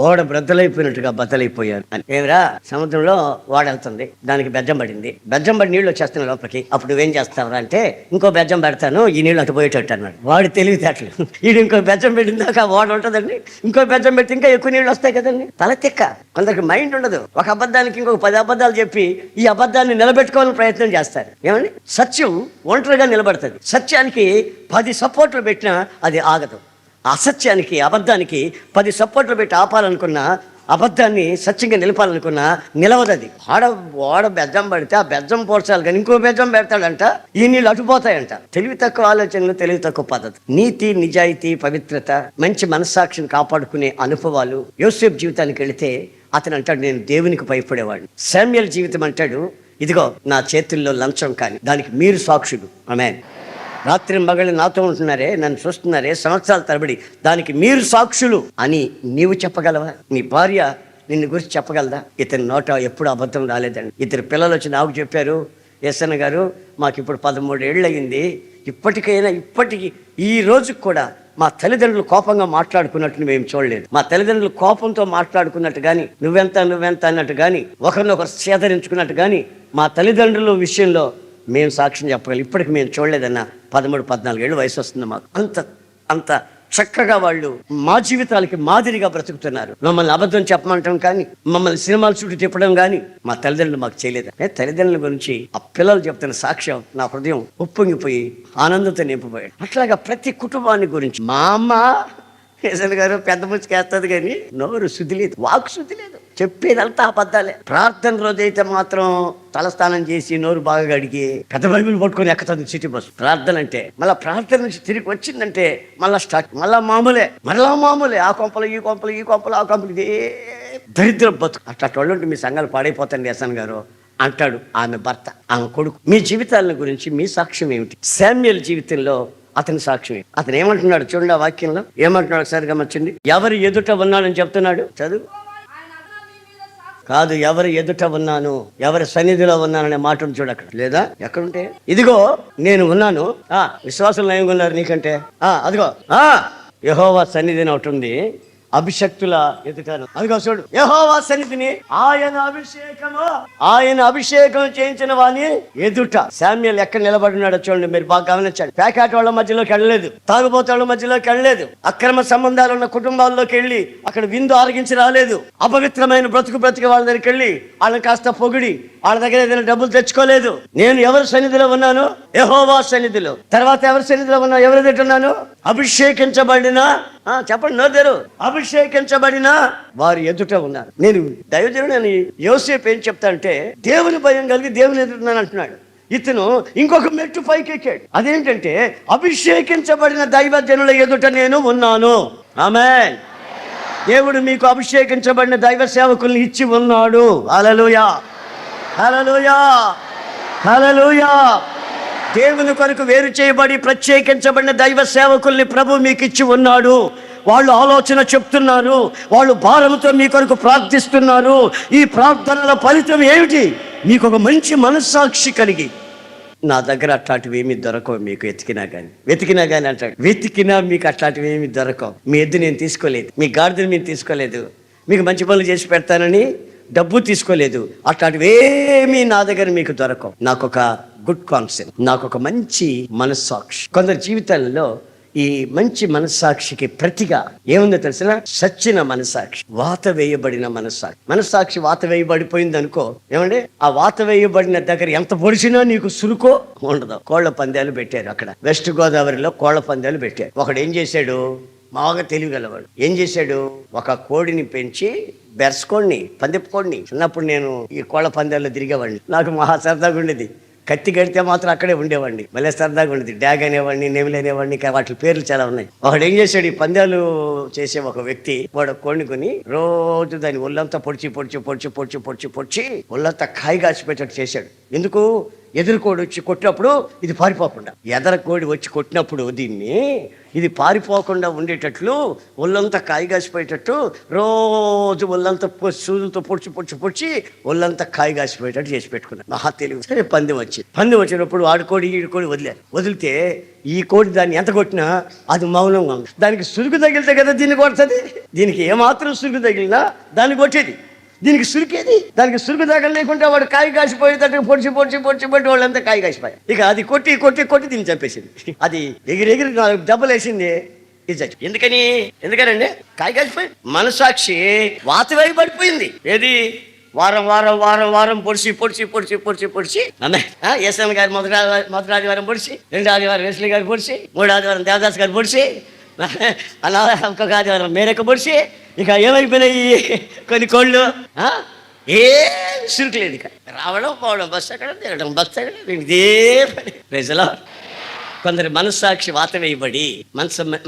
B: ఓడ బ్రద్దలైపోయినట్టుగా బద్దలైపోయారు అని. ఏమిరా, సముద్రంలో ఓడెళ్తుంది, దానికి బెజ్జం పడింది, బెజ్జం పడి నీళ్ళు వచ్చేస్తున్నాయి లోపలికి, అప్పుడు నువ్వేం చేస్తావురా అంటే, ఇంకో బెజ్జం పెడతాను, ఈ నీళ్ళు అటు పోయేటట్టు అన్నాడు. వాడు తెలివితేటలు, వీడు ఇంకో బెజ్జం పెట్టిందాక ఓడ ఉంటుందండి, ఇంకో బెజ్జం పెడితే ఇంకా ఎక్కువ నీళ్ళు వస్తాయి కదండి. తల తిక్క. కొందరికి మైండ్ ఉండదు, ఒక అబద్ధానికి ఇంకొక 10 అబద్ధాలు చెప్పి ఈ అబద్ధాన్ని పెట్టుకోవాలని ప్రయత్నం చేస్తారు. ఏమండి, సత్యం ఒంటరిగా నిలబడుతుంది. సత్యానికి 10 సపోర్ట్లు పెట్టినా అది ఆగదు. అసత్యానికి, అబద్ధానికి 10 సపోర్ట్లు పెట్టి ఆపాలనుకున్నా, అబద్ధాన్ని సత్యంగా నిలపాలనుకున్నా నిలవదది. ఓడ బెజ్జం పడితే ఆ బెజ్జం పోర్చాలి కానీ ఇంకో బెజ్జం పెడతాడంట, ఈ నీళ్ళు అటుపోతాయంట. తెలివి తక్కువ ఆలోచనలు, తెలివి తక్కువ పద్ధతి. నీతి, నిజాయితీ, పవిత్రత, మంచి మనస్సాక్షిని కాపాడుకునే అనుభవాలు. యోసేపు జీవితానికి వెళితే అతను అంటాడు, నేను దేవునికి భయపడేవాడిని. శామ్యూయల్ జీవితం అంటాడు, ఇదిగో నా చేతుల్లో లంచం కానీ దానికి మీరు సాక్షులు. ఆమేన్. రాత్రి మగళ్ళు నాతో ఉంటున్నారే, నన్ను చూస్తున్నారే సంవత్సరాల తరబడి, దానికి మీరు సాక్షులు అని నీవు చెప్పగలవా? నీ భార్య నిన్ను గురించి చెప్పగలదా? ఇతని నోట ఎప్పుడు అబద్ధం రాలేదండి. ఇద్దరు పిల్లలు వచ్చి నాకు చెప్పారు, ఎస్ఎన్ గారు మాకు ఇప్పుడు 13 ఏళ్ళు అయింది, ఇప్పటికీ ఈ రోజుకి కూడా మా తల్లిదండ్రులు కోపంగా మాట్లాడుకున్నట్టు మేము చూడలేదు. మా తల్లిదండ్రులు కోపంతో మాట్లాడుకున్నట్టు కానీ నువ్వెంత అన్నట్టు కానీ ఒకరినొకరు సేదరించుకున్నట్టు కానీ మా తల్లిదండ్రుల విషయంలో మేము సాక్ష్యం చెప్పగలం. ఇప్పటికి మేము చూడలేదన్న 13-14 ఏళ్ళు వయసు వస్తుంది మాకు. అంత చక్కగా వాళ్ళు మా జీవితాలకి మాదిరిగా బ్రతుకుతున్నారు. మమ్మల్ని అబద్ధం చెప్పమంటాం కానీ, మమ్మల్ని సినిమాల చుట్టూ తిప్పడం కానీ మా తల్లిదండ్రులు మాకు చేయలేదు. తల్లిదండ్రుల గురించి ఆ పిల్లలు చెప్తున్న సాక్ష్యం నా హృదయం ఉప్పొంగిపోయి ఆనందంతో నింపిపోయాడు. అట్లాగా ప్రతి కుటుంబాన్ని గురించి మా అమ్మ కేసరి గారు పెద్ద ముచ్చుకేస్తుంది కానీ నోరు శుద్ధి లేదు, వాక్ శుద్ధి లేదు, చెప్పేదంతా అబద్ధాలే. ప్రార్థన రోజైతే మాత్రం తలస్నానం చేసి నోరు బాగా గడిగి పెద్ద బైబిల్ పట్టుకొని ఎక్కుతుంది సిటీ బస్సు. ప్రార్థన అంటే మళ్ళీ ప్రార్థన నుంచి తిరిగి వచ్చిందంటే మళ్ళీ స్టార్ట్, మళ్ళా మామూలే. ఆ కొంపలు ఈ కొంపలు ఆ కొంపలు, ఇదే దరిద్రం బతుకు. అట్లా ఉంటే మీ సంఘాలు పాడైపోతండి ఎస్ఎన్ గారు అంటాడు ఆమె భర్త, ఆమె కొడుకు. మీ జీవితాల గురించి మీ సాక్ష్యం ఏమిటి? శామ్యూయల్ జీవితంలో అతని సాక్ష్యం, అతను ఏమంటున్నాడు చూడండి ఆ వాక్యంలో ఏమంటున్నాడు ఒకసారి గమనించండి. ఎవరి ఎదుట ఉన్నాడని చెప్తున్నాడు, చదువు. కాదు, ఎవరి ఎదుట ఉన్నాను, ఎవరి సన్నిధిలో ఉన్నాననే మాటను చూడ అక్కడ లేదా? ఎక్కడుంటే ఇదిగో నేను ఉన్నాను. విశ్వాసం నయంగా ఉన్నారు నీకంటే. అదిగో యెహోవా సన్నిధిని ఒకటి ఉంది, అభిషక్తుల ఎదుటాను. అదిగో చూడు యెహోవా సన్నిధిని, ఆయన అభిషేకం చేయించిన వాని ఎదుట. శామ్యూయల్ ఎక్కడ నిలబడినాడో చూడండి, మీరు బాగా గమనించండి. ప్యాకెట్ వాళ్ళ మధ్యలోకి వెళ్ళలేదు, తాగుబోతు వాళ్ళ మధ్యలోకి వెళ్ళలేదు, అక్రమ సంబంధాలు ఉన్న కుటుంబాల్లోకి వెళ్ళి అక్కడ విందు ఆరగించి రాలేదు, అపవిత్రమైన బ్రతుకు వాళ్ళ దగ్గరికి వెళ్ళి వాళ్ళని కాస్త పొగిడి వాళ్ళ దగ్గర ఏదైనా డబ్బులు తెచ్చుకోలేదు. నేను ఎవరి సన్నిధిలో ఉన్నాను? యెహోవా సన్నిధిలో. తర్వాత ఎవరి సన్నిధిలో ఉన్నా? ఎవరి దగ్గర ఉన్నాను? అభిషేకించబడిన, చెప్పండి నోరు, అభిషేకించబడిన వారి ఎదుట ఉన్నారు. నేను దైవజనుడు, నేను యోసేపు ఏం చెప్తా అంటే దేవుని భయం కలిగి దేవుని ఎదురున్నాను అంటున్నాడు. ఇతను ఇంకొక మెట్టు పైకి ఎక్కాడు. అదేంటంటే అభిషేకించబడిన దైవజనుల ఎదుట నేను ఉన్నాను. ఆమేన్. దేవుడు మీకు అభిషేకించబడిన దైవ సేవకుల్ని ఇచ్చి ఉన్నాడు. హల్లెలూయా, హల్లెలూయా, హల్లెలూయా. దేవుని కొరకు వేరు చేయబడి ప్రత్యేకించబడిన దైవ సేవకుల్ని ప్రభు మీకు ఇచ్చి ఉన్నాడు. వాళ్ళు ఆలోచన చెప్తున్నారు, వాళ్ళు భారంతో మీ కొరకు ప్రార్థిస్తున్నారు. ఈ ప్రార్థనల ఫలితం ఏమిటి? మీకు ఒక మంచి మనస్సాక్షి కలిగి, నా దగ్గర అట్లాంటివి ఏమి దొరకవు మీకు వెతికినా కానీ అంటాడు. వెతికినా మీకు అట్లాంటివి ఏమి దొరకవు. మీ ఎద్దు నేను తీసుకోలేదు, మీ గాడిదని నేను తీసుకోలేదు, మీకు మంచి పనులు చేసి పెడతానని డబ్బు తీసుకోలేదు. అట్లాంటివి ఏమీ నా దగ్గర మీకు దొరకవు. నాకు ఒక గుడ్ కాన్సెప్ట్, నాకు ఒక మంచి మనస్సాక్షి. కొందరు జీవితాలలో ఈ మంచి మనస్సాక్షికి ప్రతిగా ఏముందో తెలిసిన? సచ్చిన మనస్సాక్షి, వాత వేయబడిన మనస్సాక్షి వాత వేయబడిపోయింది అనుకో, ఏమండి ఆ వాత వేయబడిన దగ్గర ఎంత పొడిచినా నీకు సురుకో ఉండదు. కోళ్ల పందాలు పెట్టారు అక్కడ, వెస్ట్ గోదావరిలో కోళ్ల పందాలు పెట్టారు. ఒకడు ఏం చేశాడు, బాగా తెలివిగలవాడు, ఏం చేశాడు, ఒక కోడిని పెంచి బెర్స్కోడిని, పందెపు కోడిని. చిన్నప్పుడు నేను ఈ కోళ్ల పందాల్లో తిరిగేవాడిని, నాకు మహా సరదాగా ఉండేది. కత్తి కడితే మాత్రం అక్కడే ఉండేవాడిని, మళ్ళీ సరదాగా ఉండేది. డ్యాగ్ అనేవాడిని, నెమిలి అనేవాడిని, వాటి పేర్లు చాలా ఉన్నాయి. వాడు ఏం చేశాడు, ఈ పందాలు చేసే ఒక వ్యక్తి వాడు కోడిని కొని రోజు దాని ఒళ్ళంతా పొడిచి ఒళ్ళంతా కాయ కాసిపెట్టేట్టు చేశాడు. ఎందుకు? ఎదురుకోడి వచ్చి కొట్టినప్పుడు ఇది పారిపోకుండా, ఎదరకోడి వచ్చి కొట్టినప్పుడు దీన్ని ఇది పారిపోకుండా ఉండేటట్లు ఒళ్ళంతా కాయగాసిపోయేటట్టు రోజు ఒళ్ళంతా సూదులతో పొడిచి ఒళ్ళంతా కాయగాసిపోయేటట్టు చేసి పెట్టుకున్నాను. మహా తెలివి. సరే పందెం వచ్చినప్పుడు ఆడుకోడి ఈడుకోడి వదిలితే ఈ కోడి దాన్ని ఎంత కొట్టినా అది మౌనంగా ఉంది. దానికి సురుకు తగిలితే కదా దీన్ని కొడుతుంది. దీనికి ఏమాత్రం సురుకు తగిలినా దాన్ని కొట్టేది, దీనికి సురికేది. దానికి సురుకు దగ్గర లేకుంటే వాడు కాయ కాసిపోయేటట్టు పొడిచి వాళ్ళంతా కాయ కాసిపోయాయి. ఇక అది కొట్టి దీన్ని చంపేసింది. అది ఎగిరి 4 దెబ్బలు వేసింది. ఇది ఎందుకనండి కాయ కాసిపోయి మనస్సాక్షి వాత వేయబడిపోయింది. ఏది? వారం పొడిచి అమ్మే ఎస్ఎం గారు మొదటి ఆదివారం పొడిచి, 2వ ఆదివారం వెస్లీ గారు పొడిచి, 3వ ఆదివారం దేవదాస్ గారు పొడిచి, ఇంకొక ఆదివారం మేరకు పొడిచి, ఇక ఏమైపోయినాయి కొన్ని కోళ్ళు, ఏం సురుకులేదు. ఇక రావడం పోవడం, బస్సు అక్కడ తిరగడం, బస్సు అక్కడ, ఇదే పని. ప్రజలో కొందరు మనస్సాక్షి వాత వేయబడి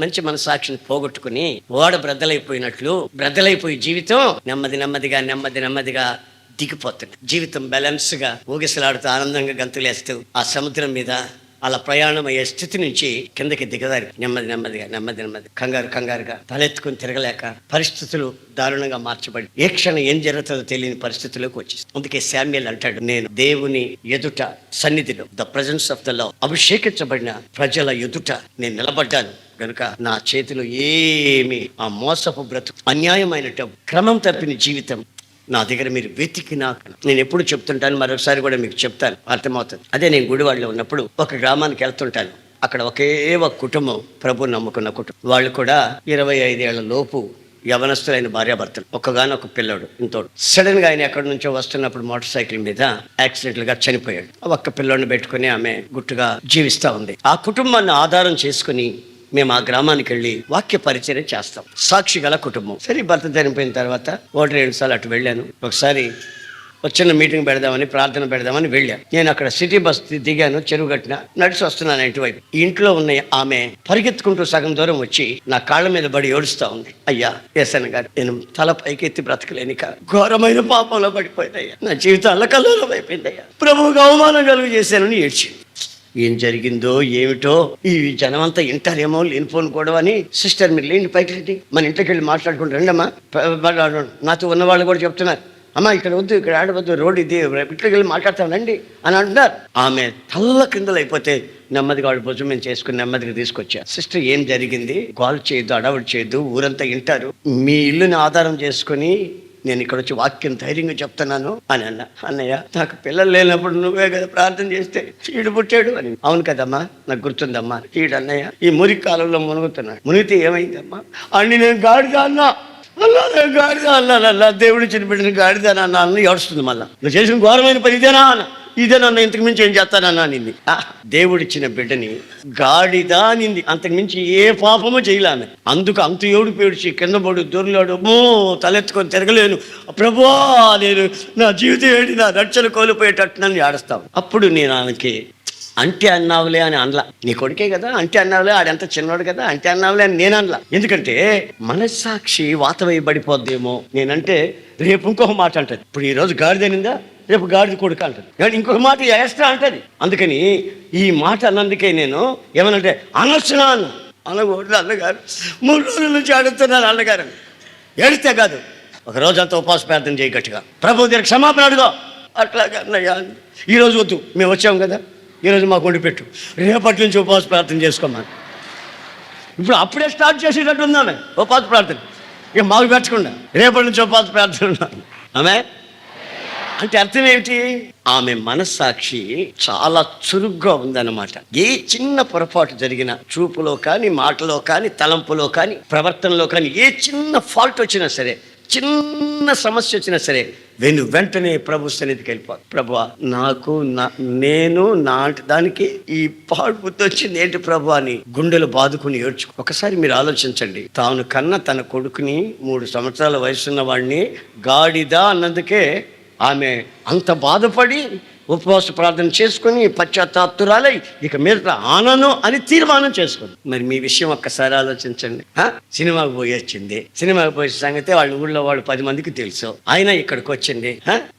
B: మంచి మనస్సాక్షిని పోగొట్టుకుని ఓడ బ్రద్దలైపోయి జీవితం నెమ్మదిగా దిగిపోతుంది. జీవితం బ్యాలెన్స్ గా ఊగిసలాడుతూ ఆనందంగా గంతులేస్తూ ఆ సముద్రం మీద అలా ప్రయాణం అయ్యే స్థితి నుంచి కిందకి దిగదారి నెమ్మది కంగారుగా తలెత్తుకుని తిరగలేక పరిస్థితులు దారుణంగా మార్చబడి ఏ క్షణం ఏం జరుగుతుందో తెలియని పరిస్థితుల్లోకి వచ్చేసి, అందుకే శామ్యూయల్ అంటాడు, నేను దేవుని ఎదుట సన్నిధిలో, the presence of the Lord, అభిషేకించబడిన ప్రజల ఎదుట నేను నిలబడ్డాను కనుక నా చేతిలో ఏమి ఆ మోసపు బ్రతుకు, అన్యాయమైన డబ్బు, క్రమం తప్పిన జీవితం నా దగ్గర మీరు వెతికినా, నేను ఎప్పుడు చెప్తుంటాను, మరొకసారి కూడా మీకు చెప్తాను, అర్థమవుతుంది. అదే నేను గుడివాడలో ఉన్నప్పుడు ఒక గ్రామానికి వెళ్తుంటాను. అక్కడ ఒకే ఒక కుటుంబం, ప్రభువుని నమ్ముకున్న కుటుంబం. వాళ్ళు కూడా 25 ఏళ్ల లోపు యవనస్తులైన భార్యాభర్తలు, ఒక్కగానొక పిల్లోడు ఇంతోడు. సడన్ గా ఆయన ఎక్కడి నుంచో వస్తున్నప్పుడు మోటార్ సైకిల్ మీద యాక్సిడెంటల్ గా చనిపోయాడు. ఒక్క పిల్లోడిని పెట్టుకుని ఆమె గుట్టుగా జీవిస్తా ఉంది. ఆ కుటుంబాన్ని ఆధారం చేసుకుని మేము ఆ గ్రామానికి వెళ్ళి వాక్య పరిచర్య చేస్తాం. సాక్షి గల కుటుంబం. సరే, భర్త చనిపోయిన తర్వాత 1-2 సార్లు అటు వెళ్ళాను. ఒకసారి చిన్న మీటింగ్ పెడదామని, ప్రార్థన పెడదామని వెళ్ళాను. నేను అక్కడ సిటీ బస్ దిగాను, చెరువు గట్టిన నడిచి వస్తున్నాను ఇటువైపు. ఇంట్లో ఉన్న ఆమె పరిగెత్తుకుంటూ సగం దూరం వచ్చి నా కాళ్ళ మీద పడి ఏడుస్తా ఉంది. అయ్యా యేసన్న గారు, నేను తల పైకెత్తి బ్రతకలేని ఘోరమైన పాపంలో పడిపోయిందయ్యా, నా జీవితం అల్లకల్లోలం అయిపోయిందయ్యా, ప్రభువుకు అవమానం కలుగు చేశానని ఏడ్చింది. ఏం జరిగిందో ఏమిటో, ఈ జనమంతా ఇంటారేమో లేనిపోను కూడా అని, సిస్టర్ మీరు లేని పైకి రండి, మన ఇంట్లోకి వెళ్ళి మాట్లాడుకుంటూ రండమ్మా. నాతో ఉన్న వాళ్ళు కూడా చెప్తున్నారు, అమ్మా ఇక్కడ వద్దు, ఇక్కడ ఆడవద్దు, రోడ్డు ఇది, ఇంట్లోకి వెళ్ళి మాట్లాడతానండి అని అంటున్నారు. ఆమె తల్ల కిందలు అయిపోతే నెమ్మదిగా వాడు భుజం మేము చేసుకుని నెమ్మదిగా తీసుకొచ్చా. సిస్టర్ ఏం జరిగింది, గోల్ చేయొద్దు, అడవుడు చేయొద్దు, ఊరంతా ఇంటారు, మీ ఇల్లుని ఆధారం చేసుకుని నేను ఇక్కడ వచ్చి వాక్యం ధైర్యంగా చెప్తున్నాను అని అన్న. అన్నయ్య, నాకు పిల్లలు లేనప్పుడు నువ్వే కదా ప్రార్థన చేస్తే ఈడు పుట్టాడు అని. అవును కదమ్మా, నాకు గుర్తుందమ్మా. ఈడు అన్నయ్య ఈ మురికి కాలంలో మునుగుతున్నాడు, మునిగితే ఏమైందమ్మా అని నేను గాడిద అన్నా, నేను గాడిద అన్నానన్నా, దేవుడు చిన్నబిడ్డని గాడిద అన్నా అన్న ఏడుస్తుంది. మళ్ళా నువ్వు చేసిన ఘోరమైన పని ఇదేనా అన్న. ఇదేనన్నా, ఇంతకు మించి ఏం చేస్తానన్నా అనింది. దేవుడిచ్చిన బిడ్డని గాడిద అనింది, అంతకు మించి ఏ పాపమో చేయలేను. అందుకు అంత ఏడుపేడ్చి కింద పడు దొర్లాడు, తలెత్తుకొని తిరగలేను, ప్రభువా నేను నా జీవితం ఏంటి, నా రక్షణ కోల్పోయేటట్టు నన్ను ఏడుస్తావు. అప్పుడు నేను ఆమెకి అంటే అన్నావులే అని అనలా, నీ కొడుకే కదా అంటే అన్నావులే, ఆడెంత చిన్నవాడు కదా అంటే అన్నావులే అని నేను అనలా. ఎందుకంటే మనస్సాక్షి వాత వేయబడిపోద్దేమో. నేనంటే రేపు ఇంకొక మాట అంటది. ఇప్పుడు ఈరోజు గాడిదనిందా, రేపు గాడిద కొడుకు అంటది, కానీ ఇంకొక మాట ఎక్స్ట్రా అంటది. అందుకని ఈ మాట అన్నందుకే నేను ఏమనంటే అనొచ్చునా అన్న. అనకూడదు అన్నగారు, 3 రోజుల నుంచి అడుగుతున్నారు అన్నగారు. ఏడితే కాదు, ఒక రోజంతా ఉపవాస ప్రార్థన చేయి గట్టిగా, ప్రభు దగ్గర క్షమాపణ అడుగో. అట్లాగే అన్నయ్య, ఈరోజు వద్దు, మేము వచ్చాం కదా, ఈరోజు మాకు వండి పెట్టు, రేపటి నుంచి ఉపవాస ప్రార్థన చేసుకోమని. ఇప్పుడు అప్పుడే స్టార్ట్ చేసేటట్టు ఉందామె ఉపవాస ప్రార్థన, ఇక మాకు పెట్టకుండా రేపటి నుంచి ఉపవాస ప్రార్థన ఉన్నాను ఆమె. అంటే అర్థం ఏమిటి, ఆమె మనస్సాక్షి చాలా చురుగ్గా ఉందన్నమాట. ఏ చిన్న పొరపాటు జరిగినా, చూపులో కానీ, మాటలో కానీ, తలంపులో కానీ, ప్రవర్తనలో కానీ, ఏ చిన్న ఫాల్ట్ వచ్చినా సరే, చిన్న సమస్య వచ్చినా సరే, వెంటనే ప్రభు సన్నిధికి వెళ్ళిపోదు. ప్రభువా, నాకు నేను నా దానికి ఈ పాడు బుద్ధి వచ్చింది ఏంటి ప్రభు అని గుండెలు బాదుకుని ఏడ్చు. ఒకసారి మీరు ఆలోచించండి, తాను కన్న తన కొడుకుని 3 సంవత్సరాల వయసున్న వాడిని గాడిద అన్నందుకే ఆమె అంత బాధపడి ఉపవాస ప్రార్థన చేసుకుని పశ్చాత్తాప్తురాలై ఇక మీద ఆనను అని తీర్మానం చేసుకుంది. మరి మీ విషయం ఒక్కసారి ఆలోచించండి. సినిమాకి పోయి వచ్చింది, సినిమాకి పోయే సంగతి వాళ్ళ ఊళ్ళో వాళ్ళు 10 మందికి తెలుసు. అయినా ఇక్కడికి వచ్చింది,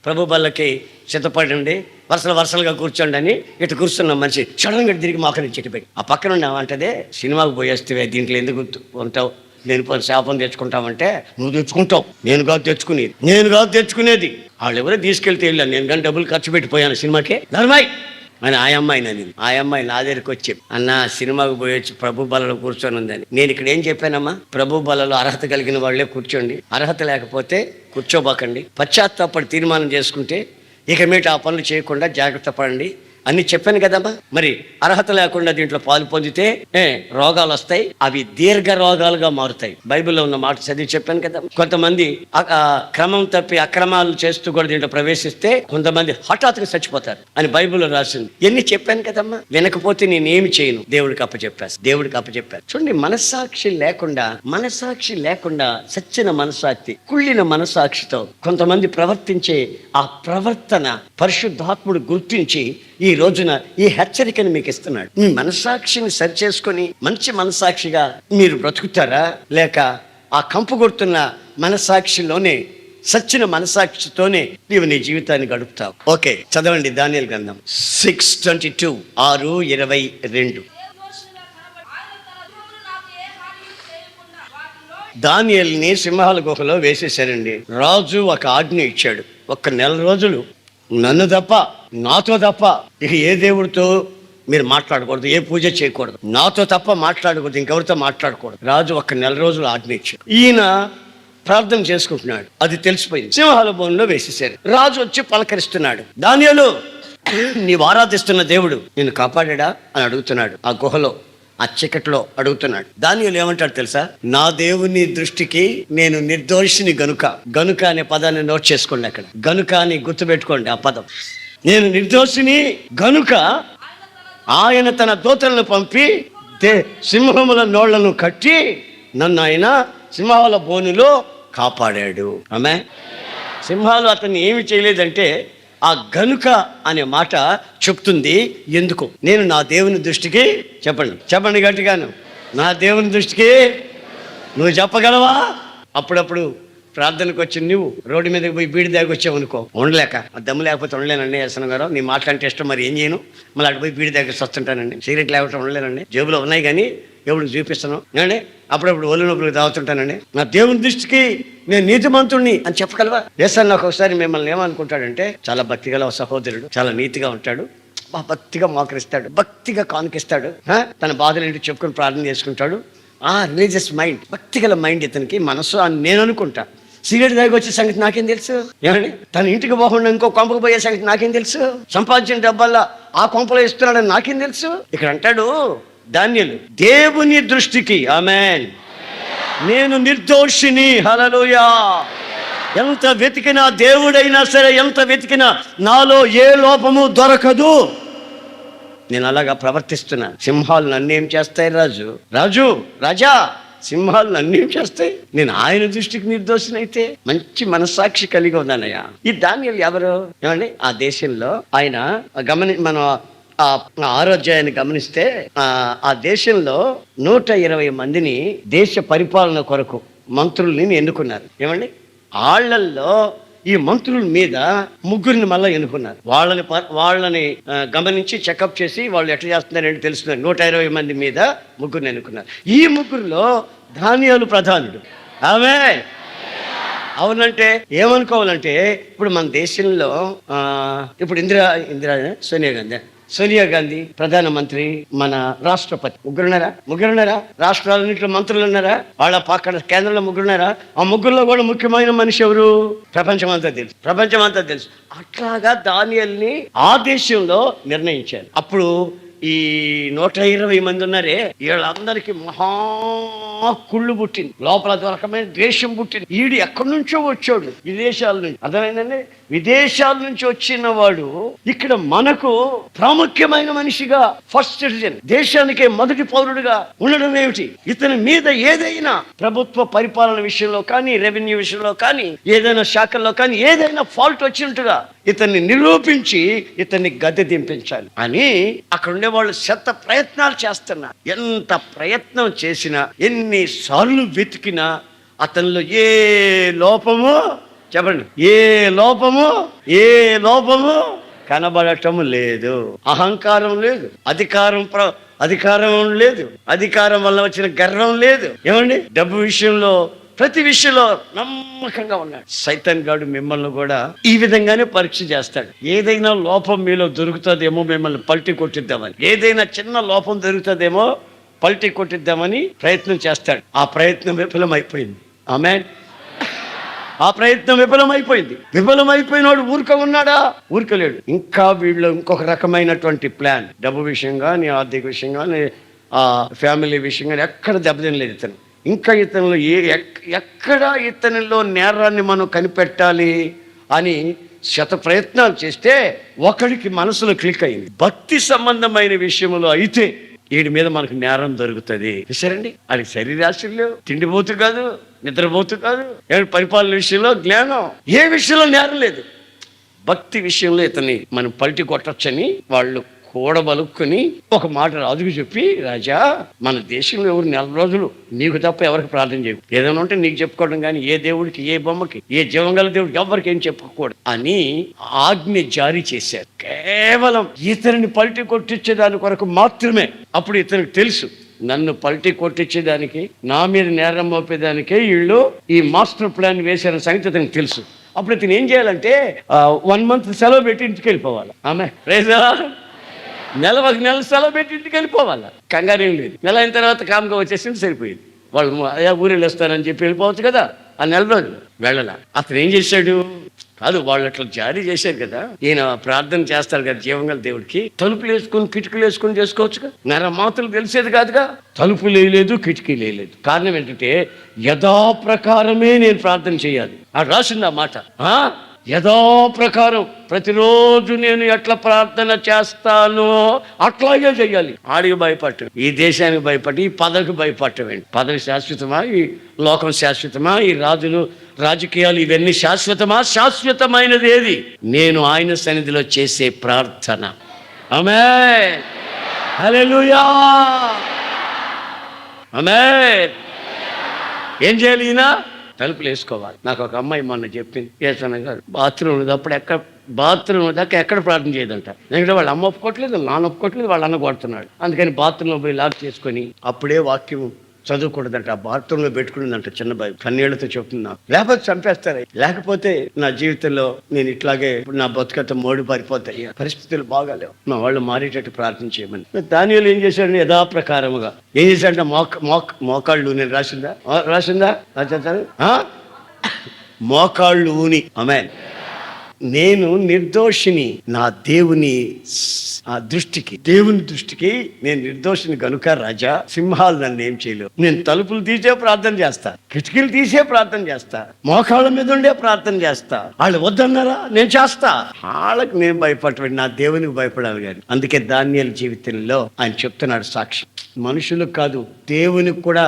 B: ప్రభు బల్లకి సిద్ధపడండి, వరుసలుగా కూర్చోండి అని ఇటు కూర్చున్న మనిషి సడన్గా తిరిగి మాకని చెట్టుపోయి ఆ పక్కన ఉన్నామంటదే, సినిమాకి పోయేస్తే దీంట్లో ఎందుకు ఉంటావు, నేను శాపం తెచ్చుకుంటామంటే, నువ్వు తెచ్చుకుంటావు, నేను కాదు తెచ్చుకునేది, వాళ్ళు ఎవరో తీసుకెళ్తే వెళ్ళాను, నేను కానీ డబ్బులు ఖర్చు పెట్టిపోయాను సినిమాకి ధర్మాయి అని ఆ అమ్మాయి నన్ను. ఆ అమ్మాయి నా దగ్గరికి వచ్చి, అన్న సినిమాకి పోయి వచ్చి ప్రభు బలలో కూర్చొని ఉందని. నేను ఇక్కడ ఏం చెప్పానమ్మా, ప్రభు బలలో అర్హత కలిగిన వాళ్ళే కూర్చోండి, అర్హత లేకపోతే కూర్చోబాకండి, పశ్చాత్తాపడి తీర్మానం చేసుకుంటే ఇక మీట ఆ పనులు చేయకుండా జాగ్రత్త పడండి అని చెప్పాను కదమ్మా. మరి అర్హత లేకుండా దీంట్లో పాలు పొందితే రోగాలు వస్తాయి, అవి దీర్ఘ రోగాలుగా మారుతాయి. బైబిల్లో ఉన్న మాట చదివి చెప్పాను కదా. కొంతమంది క్రమం తప్పి అక్రమాలు చేస్తూ కూడా దీంట్లో ప్రవేశిస్తే కొంతమంది హఠాత్తుగా చచ్చిపోతారు అని బైబిల్లో రాసింది. ఎన్ని చెప్పాను కదమ్మా. వినకపోతే నేనేమి చేయను, దేవుడికి అప్పచెప్పాను. చూడండి, మనస్సాక్షి లేకుండా సచ్చిన మనస్సాక్షి, కుళ్ళిన మనస్సాక్షితో కొంతమంది ప్రవర్తించే ఆ ప్రవర్తన పరిశుద్ధాత్ముడు గుర్తించి ఈ రోజున ఈ హెచ్చరికను మీకు ఇస్తున్నాడు. మీ మనస్సాక్షిని సరిచేసుకొని మంచి మనస్సాక్షిగా మీరు బ్రతుకుతారా, లేక ఆ కంపు కొడుతున్న మనస్సాక్షిలోనే సచ్చిన మనసాక్షితోనే నీవు నీ జీవితాన్ని గడుపుతావు. ఓకే, చదవండి దానియేలు గ్రంథం 6:22, 6:22. దానియేలుని సింహాల గుహలో వేసేశారండి. రాజు ఒక ఆజ్ఞ ఇచ్చాడు, 1 నెల రోజులు నన్ను తప్ప, నాతో తప్ప ఇక ఏ దేవుడితో మీరు మాట్లాడకూడదు, ఏ పూజ చేయకూడదు, నాతో తప్ప మాట్లాడకూడదు, ఇంకెవరితో మాట్లాడకూడదు. రాజు 1 నెల రోజులు ఆజ్ఞ ఇచ్చాడు. ఈయన ప్రార్థన చేసుకుంటున్నాడు, అది తెలిసిపోయింది. సింహాల బోన్లో వేసేశారు. రాజు వచ్చి పలకరిస్తున్నాడు, దానియేలు నీవు ఆరాధిస్తున్న దేవుడు నిన్ను కాపాడా అని అడుగుతున్నాడు. ఆ గుహలో, ఆ చీకట్లో అడుగుతున్నాడు. దానియేలు ఏమంటాడు తెలుసా? నా దేవుని దృష్టికి నేను నిర్దోషిని గనుక. గనుక అనే పదాన్ని నోట్ చేసుకోండి, అక్కడ గనుక అని గుర్తుపెట్టుకోండి ఆ పదం. నేను నిర్దోషిని గనుక ఆయన తన దూతలను పంపి సింహముల నోళ్లను కట్టి నన్ను ఆయన సింహాల బోనులో కాపాడాడు. ఆమె సింహాలు అతన్ని ఏమి చేయలేదంటే ఆ గనుక అనే మాట చెప్తుంది. ఎందుకు? నేను నా దేవుని దృష్టికి, చెప్పండి గట్టిగాను, నా దేవుని దృష్టికి నువ్వు చెప్పగలవా? అప్పుడప్పుడు ప్రార్థనకు వచ్చి నువ్వు రోడ్డు మీదకి పోయి బీడి దాగి వచ్చావు అనుకో, ఉండలేక, దమ్ము లేకపోతే ఉండలేనండి యశ్వన్ గారు, నీ మాట్లాంటే ఇష్టం, మరి ఏం చేయను, మళ్ళీ అటు పోయి బీడి దగ్గర వస్తుంటానండి, సిగరెట్ లేకపోతే ఉండలేనండి, జేబులో ఉన్నాయి కానీ ఎవరికి చూపిస్తాను అండి, అప్పుడప్పుడు ఒళ్ళు నొప్పులు తాగుతుంటానండి, నా దేవుని దృష్టికి నేను నీతిమంతుణ్ణి అని చెప్పగలవా? యశ్వన్ నాకు ఒకసారి మిమ్మల్ని ఏమనుకుంటాడంటే, చాలా భక్తిగల సహోదరుడు, చాలా నీతిగా ఉంటాడు, భక్తిగా మోకరిస్తాడు, భక్తిగా కానుకిస్తాడు, తన బాధలు ఏంటి చెప్పుకొని ప్రార్థన చేసుకుంటాడు. రిలీజియస్ మైండ్, భక్తిగల మైండ్ ఇతనికి, మనసు అని నేను అనుకుంటా. సిగరెట్ దాగి వచ్చే సంగతి నాకేం తెలుసు? ఏమండి, తన ఇంటికి పోకుండా ఇంకో కొంపకు పోయే సంగతి నాకేం తెలుసు? సంపాదించిన డబ్బల్లా ఆ కొంపలో ఇస్తున్నాడని నాకేం తెలుసు? ఇక్కడ అంటాడు దానియేలు, దేవుని దృష్టికి ఆమేన్ నేను నిర్దోషిని. హల్లెలూయా. ఎంత వెతికినా, దేవుడైనా సరే ఎంత వెతికినా నాలో ఏ లోపము దొరకదు. నేను అలాగా ప్రవర్తిస్తున్నా. సింహాలు నన్నేం చేస్తాయి? రాజా సింహాలు నన్నేం చేస్తాయి? నేను ఆయన దృష్టికి నిర్దోషినైతే మంచి మనస్సాక్షి కలిగి ఉన్నానయ్యా. ఈ దానియేలు ఎవరు? ఏమండి, ఆ దేశంలో ఆయన మనం ఆ 6వ అధ్యాయాన్ని గమనిస్తే ఆ దేశంలో 120 మందిని దేశ పరిపాలన కొరకు మంత్రుల్ని ఎన్నుకున్నారు. ఏమండి, ఆళ్లల్లో ఈ మంత్రుల మీద 3 మళ్ళీ ఎన్నుకున్నారు. వాళ్ళని గమనించి చెకప్ చేసి వాళ్ళు ఎట్లా చేస్తున్నారంటే తెలుస్తున్నారు. 120 మంది మీద 3 ఎన్నుకున్నారు. ఈ 3లో దానియేలు ప్రధానుడు. ఆమె అవునంటే ఏమనుకోవాలంటే, ఇప్పుడు మన దేశంలో ఇప్పుడు సోనియా గాంధీ ప్రధానమంత్రి, మన రాష్ట్రపతి, ముగ్గురున్నారా? రాష్ట్రాలన్నింటిలో మంత్రులు ఉన్నారా? వాళ్ళ పక్కన కేంద్రంలో 3 ఉన్నారా? ఆ 3లో కూడా ముఖ్యమైన మనిషి ఎవరు? ప్రపంచమంతా తెలుసు. అట్లాగా దానియేలుని ఆ దేశంలో నిర్ణయించారు. అప్పుడు ఈ 120 మంది ఉన్నారే, వీళ్ళందరికీ కుళ్ళు పుట్టింది, లోపల రకమైన ద్వేషం పుట్టింది. ఈడు ఎక్కడి నుంచో వచ్చాడు, విదేశాల నుంచి. అర్థమైందండి? విదేశాల నుంచి వచ్చిన వాడు ఇక్కడ మనకు ప్రాముఖ్యమైన మనిషిగా, ఫస్ట్ సిటిజన్, దేశానికే మొదటి పౌరుడిగా ఉండడం ఏమిటి? ఇతని మీద ఏదైనా ప్రభుత్వ పరిపాలన విషయంలో కానీ, రెవెన్యూ విషయంలో కానీ, ఏదైనా శాఖల్లో కానీ ఏదైనా ఫాల్ట్ వచ్చినట్టుగా ఇతన్ని నిరూపించి ఇతన్ని గద్దె దింపించాలి అని అక్కడ ఉండే వాళ్ళు శత ప్రయత్నాలు చేస్తున్నారు. ఎంత ప్రయత్నం చేసినా, ఎన్నిసార్లు వెతికినా అతనిలో ఏ లోపము, చెప్పండి, ఏ లోపము కనబడటం లేదు. అహంకారం లేదు, అధికారం లేదు, అధికారం వల్ల వచ్చిన గర్వం లేదు. ఏమండి, డబ్బు విషయంలో, ప్రతి విషయంలో నమ్మకంగా ఉన్నాడు. సైతాన్ గాడు మిమ్మల్ని కూడా ఈ విధంగానే పరీక్ష చేస్తాడు. ఏదైనా లోపం మీలో దొరుకుతుందేమో మిమ్మల్ని పల్టీ కొట్టిద్దామని, ఏదైనా చిన్న లోపం దొరుకుతుందేమో పల్టీ కొట్టిద్దామని ప్రయత్నం చేస్తాడు. ఆ ప్రయత్నం విఫలమైపోయింది. ఆమేన్. ఆ ప్రయత్నం విఫలమైపోయినాడు. ఊరుకున్నాడా? ఊరుకోలేడు. ఇంకా వీళ్ళు ఇంకొక రకమైనటువంటి ప్లాన్, డబ్బు విషయం కానీ, ఆర్థిక విషయం కానీ, ఫ్యామిలీ విషయం కానీ ఎక్కడ దెబ్బతినలేదు ఇతను. ఇంకా ఇతనిలో ఎక్కడ ఇతనిలో నేరాన్ని మనం కనిపెట్టాలి అని శత ప్రయత్నాలు చేస్తే ఒకడికి మనసులో క్లిక్ అయింది. భక్తి సంబంధమైన విషయంలో అయితే వీడి మీద మనకు నేరం దొరుకుతుంది. చూసారండి, అది శరీరాశులు, తిండిపోతు కాదు, నిద్రపోతు కాదు, పరిపాలన విషయంలో జ్ఞానం, ఏ విషయంలో నేరం లేదు. భక్తి విషయంలో ఇతన్ని మనం పల్టీ కొట్టొచ్చని వాళ్ళు కూడబలుక్కుని ఒక మాట రాజుకు చెప్పి, రాజా, మన దేశంలో ఎవరు 4 రోజులు నీకు తప్ప ఎవరికి ప్రార్థన చేయకు, ఏదైనా ఉంటే నీకు చెప్పుకోవడం, కానీ ఏ దేవుడికి, ఏ బొమ్మకి, ఏ జీవంగల దేవుడికి ఎవరికి ఏం చెప్పుకోకూడదు అని ఆజ్ఞ జారీ చేశారు. కేవలం ఇతరుని పల్టీ కొట్టించే దాని కొరకు మాత్రమే. అప్పుడు ఇతనికి తెలుసు, నన్ను పల్టీ కొట్టించేదానికి, నా మీద నేరం మోపేదానికే వీళ్ళు ఈ మాస్టర్ ప్లాన్ వేశారన్న సంగతి అతనికి తెలుసు. అప్పుడు ఇతను ఏం చేయాలంటే 1 month సెలవు పెట్టి ఇంటికి వెళ్ళిపోవాలి. ఆమె రైజా, నెల సెలవు పెట్టి ఇంటికి వెళ్ళిపోవాలి. కంగారేం లేదు. నెల అయిన తర్వాత కామ్గా వచ్చేసింది, సరిపోయింది. వాళ్ళు అయ్యా ఊరేళ్ళు వస్తారని చెప్పి వెళ్ళిపోవచ్చు కదా. ఆ 4 రోజులు వెళ్ళాల. అతను ఏం చేశాడు? కాదు, వాళ్ళు అట్లా జారీ చేశారు కదా, ఈయన ప్రార్థన చేస్తారు కదా జీవంగల దేవుడికి, తలుపులు వేసుకుని కిటికీలు వేసుకుని చేసుకోవచ్చుగా. మాత్రం తెలిసేది కాదుగా. తలుపులు వేయలేదు, కిటికీలు వేయలేదు. కారణం ఏంటంటే యథాప్రకారమే నేను ప్రార్థన చేయాలి. అది రాసింది ఆ మాట. యథాప్రకారం ప్రతిరోజు నేను ఎట్లా ప్రార్థన చేస్తానో అట్లాగే చెయ్యాలి. ఆడికి భయపడటం, ఈ దేశానికి భయపడి, ఈ పదవికి భయపడటం. పదవి శాశ్వతమా? ఈ లోకం శాశ్వతమా? ఈ రాజులు, రాజకీయాలు ఇవన్నీ శాశ్వతమా? శాశ్వతమైనది ఏది? నేను ఆయన సన్నిధిలో చేసే ప్రార్థన. ఆమేన్, హల్లెలూయా, ఆమేన్. ఏం చేయాలి? ఈయన తలుపులు వేసుకోవాలి. నాకు ఒక అమ్మాయి మొన్న చెప్పింది, ఏసన్న గారు బాత్రూమ్ ఉన్నప్పుడు బాత్రూమ్ దాకా ఎక్కడ ప్రార్థన చేయదంట. ఎందుకంటే వాళ్ళ అమ్మ ఒప్పుకోవట్లేదు, నాన్న ఒప్పుకోవట్లేదు, వాళ్ళ అన్న కొడుతున్నాడు. అందుకని బాత్రూంలో పోయి లాక్ చేసుకొని అప్పుడే వాక్యం చదువుకూడదంట. ఆ బాత్రూంలో పెట్టుకున్నదంట. చిన్న బాయ్ 10 ఏళ్లతో చెప్తున్నా, లేకపోతే చంపేస్తారా, లేకపోతే నా జీవితంలో నేను ఇట్లాగే నా బతుకతో మోడి పారిపోతాయి, పరిస్థితులు బాగాలేవు, మా వాళ్ళు మారేటట్టు ప్రార్థన చేయమని. దానిలో ఏం చేశాడు? యథాప్రకారముగా ఏం చేశాడంటే మోకాళ్ళు, నేను రాసిందా మోకాళ్ళు ఊని. ఆమేన్. నేను నిర్దోషిని, నా దేవుని దృష్టికి నేను నిర్దోషిని గనుక రాజా, సింహాలు నన్ను ఏం చేయలేవు. నేను తలుపులు తీసే ప్రార్థన చేస్తా, కిటికీలు తీసే ప్రార్థన చేస్తా, మోకాళ్ళ మీద ఉండే ప్రార్థన చేస్తా. వాళ్ళు వద్దన్నారా, నేను చేస్తా. వాళ్ళకి నేను భయపడటం, నా దేవునికి భయపడాలి. కానీ అందుకే దానియేలు జీవితంలో ఆయన చెప్తున్నాడు సాక్షి, మనుషులకు కాదు దేవునికి కూడా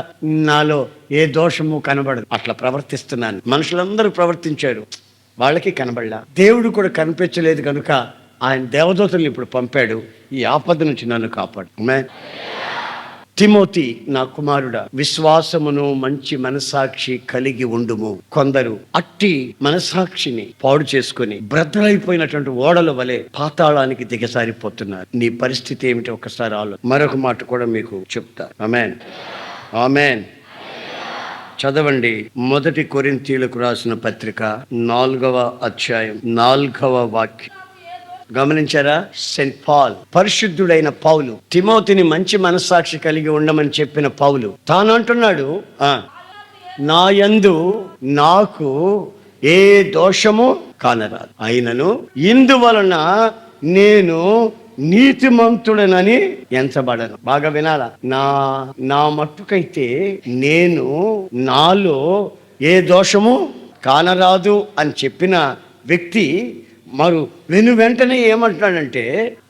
B: నాలో ఏ దోషము కనబడదు. అట్లా ప్రవర్తిస్తున్నాను. మనుషులందరూ ప్రవర్తించారు, వాళ్ళకి కనబడలా. దేవుడు కూడా కనిపించలేదు కనుక ఆయన దేవదూతల్ని ఇప్పుడు పంపాడు, ఈ ఆపద నుంచి నన్ను కాపాడు. తిమోతి, నా కుమారుడా, విశ్వాసమును మంచి మనసాక్షి కలిగి ఉండుము. కొందరు అట్టి మనసాక్షిని పాడు చేసుకుని బ్రద్దలైపోయినటువంటి ఓడల వలె పాతాళానికి దిగసారిపోతున్నారు. నీ పరిస్థితి ఏమిటి ఒకసారి మరొక మాట కూడా మీకు చెప్తా. ఆమేన్, ఆమేన్. చదవండి. 1 కొరింథీయులకు రాసిన పత్రిక 4వ అధ్యాయం 4వ వాక్యం. గమనించారా? సెయింట్ పాల్, పరిశుద్ధుడైన పౌలు, తిమోతిని మంచి మనస్సాక్షి కలిగి ఉండమని చెప్పిన పౌలు తాను అంటున్నాడు, నా యందు నాకు ఏ దోషము కానరాదు, అయినను ఇందువలన నేను నీతిమంతుడనని ఎంచబడను. బాగా వినాలా? నా మట్టుకైతే నేను నాలో ఏ దోషము కానరాదు అని చెప్పిన వ్యక్తి వెంటనే ఏమంటున్నాడంటే,